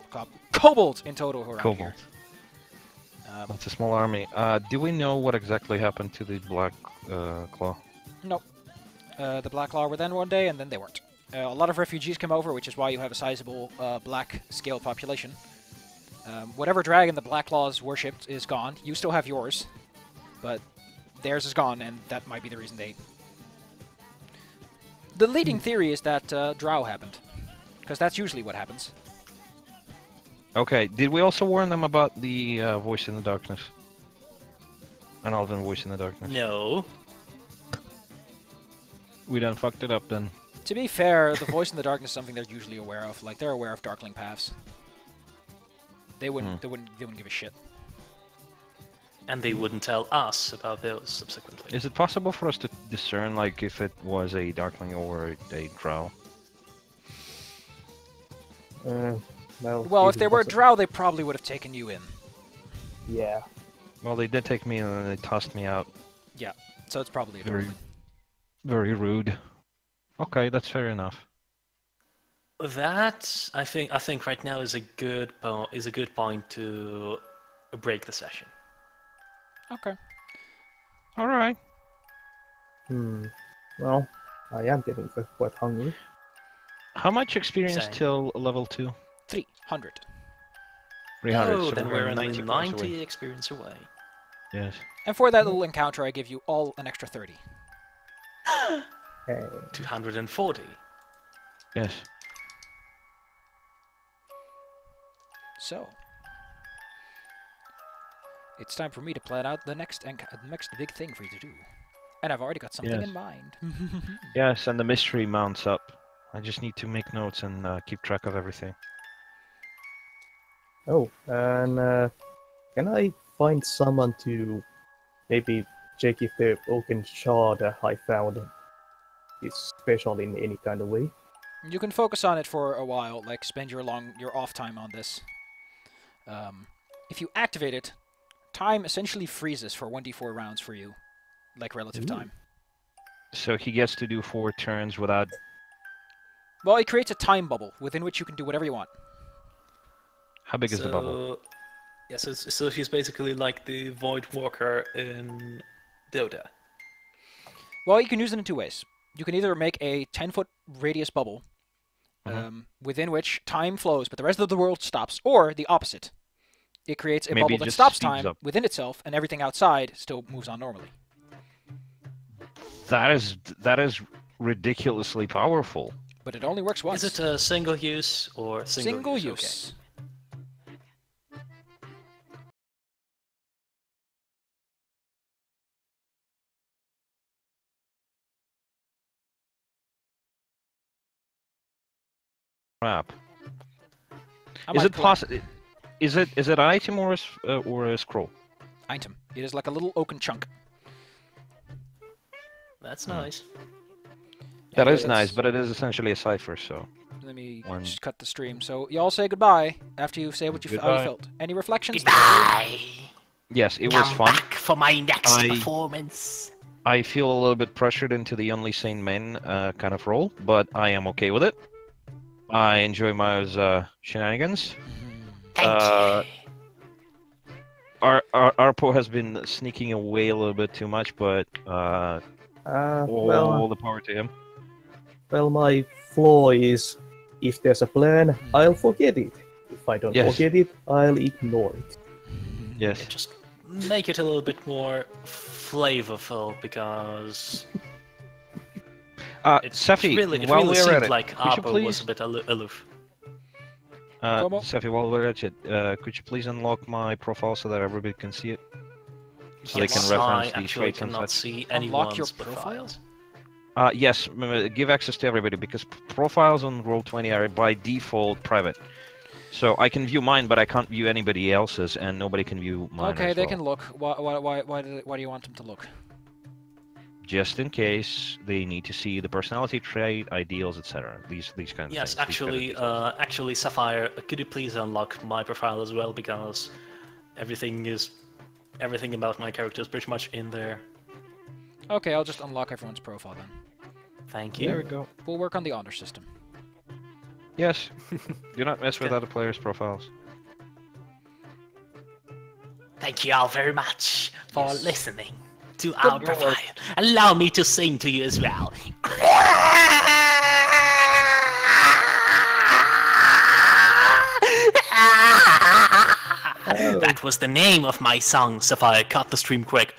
kobolds in total around Kobold. here. That's a small army. Do we know what exactly happened to the Black Claw? Nope. The Black Claw were then one day, and then they weren't. A lot of refugees come over, which is why you have a sizable black scale population. Whatever dragon the Black Claws worshipped is gone. You still have yours, but theirs is gone, and that might be the reason they... The leading theory is that drow happened, because that's usually what happens. Okay, did we also warn them about the voice in the darkness? An elven voice in the darkness? No. We done fucked it up then. To be fair, the voice in the darkness is something they're usually aware of. Like, they're aware of darkling paths. They wouldn't give a shit. And they wouldn't tell us about those subsequently. Is it possible for us to discern, like, if it was a darkling or a drow? Well, if they were a drow, they probably would have taken you in. Yeah. Well, they did take me in and they tossed me out. Yeah, so it's probably a Very, drow. very rude. Okay, that's fair enough. That I think right now is a good point to break the session. Okay. All right. Well, I am getting quite hungry. How much experience Same. till level 2? 300. 300. Oh, so then we're only 90 points 90 away. experience away. Yes. And for that little encounter, I give you all an extra 30. Hey. 240. Yes. So, it's time for me to plan out the next big thing for you to do. And I've already got something Yes. in mind. Yes, and the mystery mounts up. I just need to make notes and keep track of everything. Oh, and can I find someone to maybe check if the oaken shard I found is special in any kind of way? You can focus on it for a while, like spend your off time on this. If you activate it, time essentially freezes for 1d4 rounds for you, like relative time. So he gets to do 4 turns without... Well, it creates a time bubble within which you can do whatever you want. How big is the bubble? Yeah, so he's basically like the Void Walker in Dota. Well, you can use it in two ways. You can either make a 10-foot radius bubble within which time flows, but the rest of the world stops, or the opposite. It creates a Maybe bubble it that just stops speeds time up. within itself, and everything outside still moves on normally. That is ridiculously powerful. But it only works once. Is it a single use or single use? use. Crap. I Is might it pull- possible? Is it an item or a scroll? Item. It is like a little oaken chunk. That's nice. That Yeah, is nice, it's- but it is essentially a cipher. So Let me One. just cut the stream. So you all say goodbye after you say what you how you Goodbye. felt. Any reflections? Goodbye. yes, it was Come fun. back for my next I- performance. I feel a little bit pressured into the only sane men kind of role, but I am okay with it. I enjoy my shenanigans. Thank you. Arpo has been sneaking away a little bit too much, but all the power to him. Well, my flaw is if there's a plan, I'll forget it. If I don't Yes. forget it, I'll ignore it. Yes. Just make it a little bit more flavorful because it Sefi, really while we're seemed at it, like could you Arpo was please, a bit aloof. Como? Sefi, while we're at it, could you please unlock my profile so that everybody can see it? So they can Yes, reference I the actually traits and cannot such. see Unlock your anyone's profiles. Yes, give access to everybody because profiles on Roll20 are by default private. So I can view mine, but I can't view anybody else's, and nobody can view mine. Okay, as they well. can look. Why do you want them to look? Just in case they need to see the personality trait, ideals, etc. These kind of Yes, things. these kind of details. actually, Sapphire, could you please unlock my profile as well because everything is everything about my character is pretty much in there. Okay, I'll just unlock everyone's profile then. Thank There we you. go. We'll work on the honor system. Yes. Do not mess with Okay. other players' profiles. Thank you all very much for Yes. listening to our Good profile. work. Allow me to sing to you as well. That was the name of my song, Sapphire, cut the stream quick.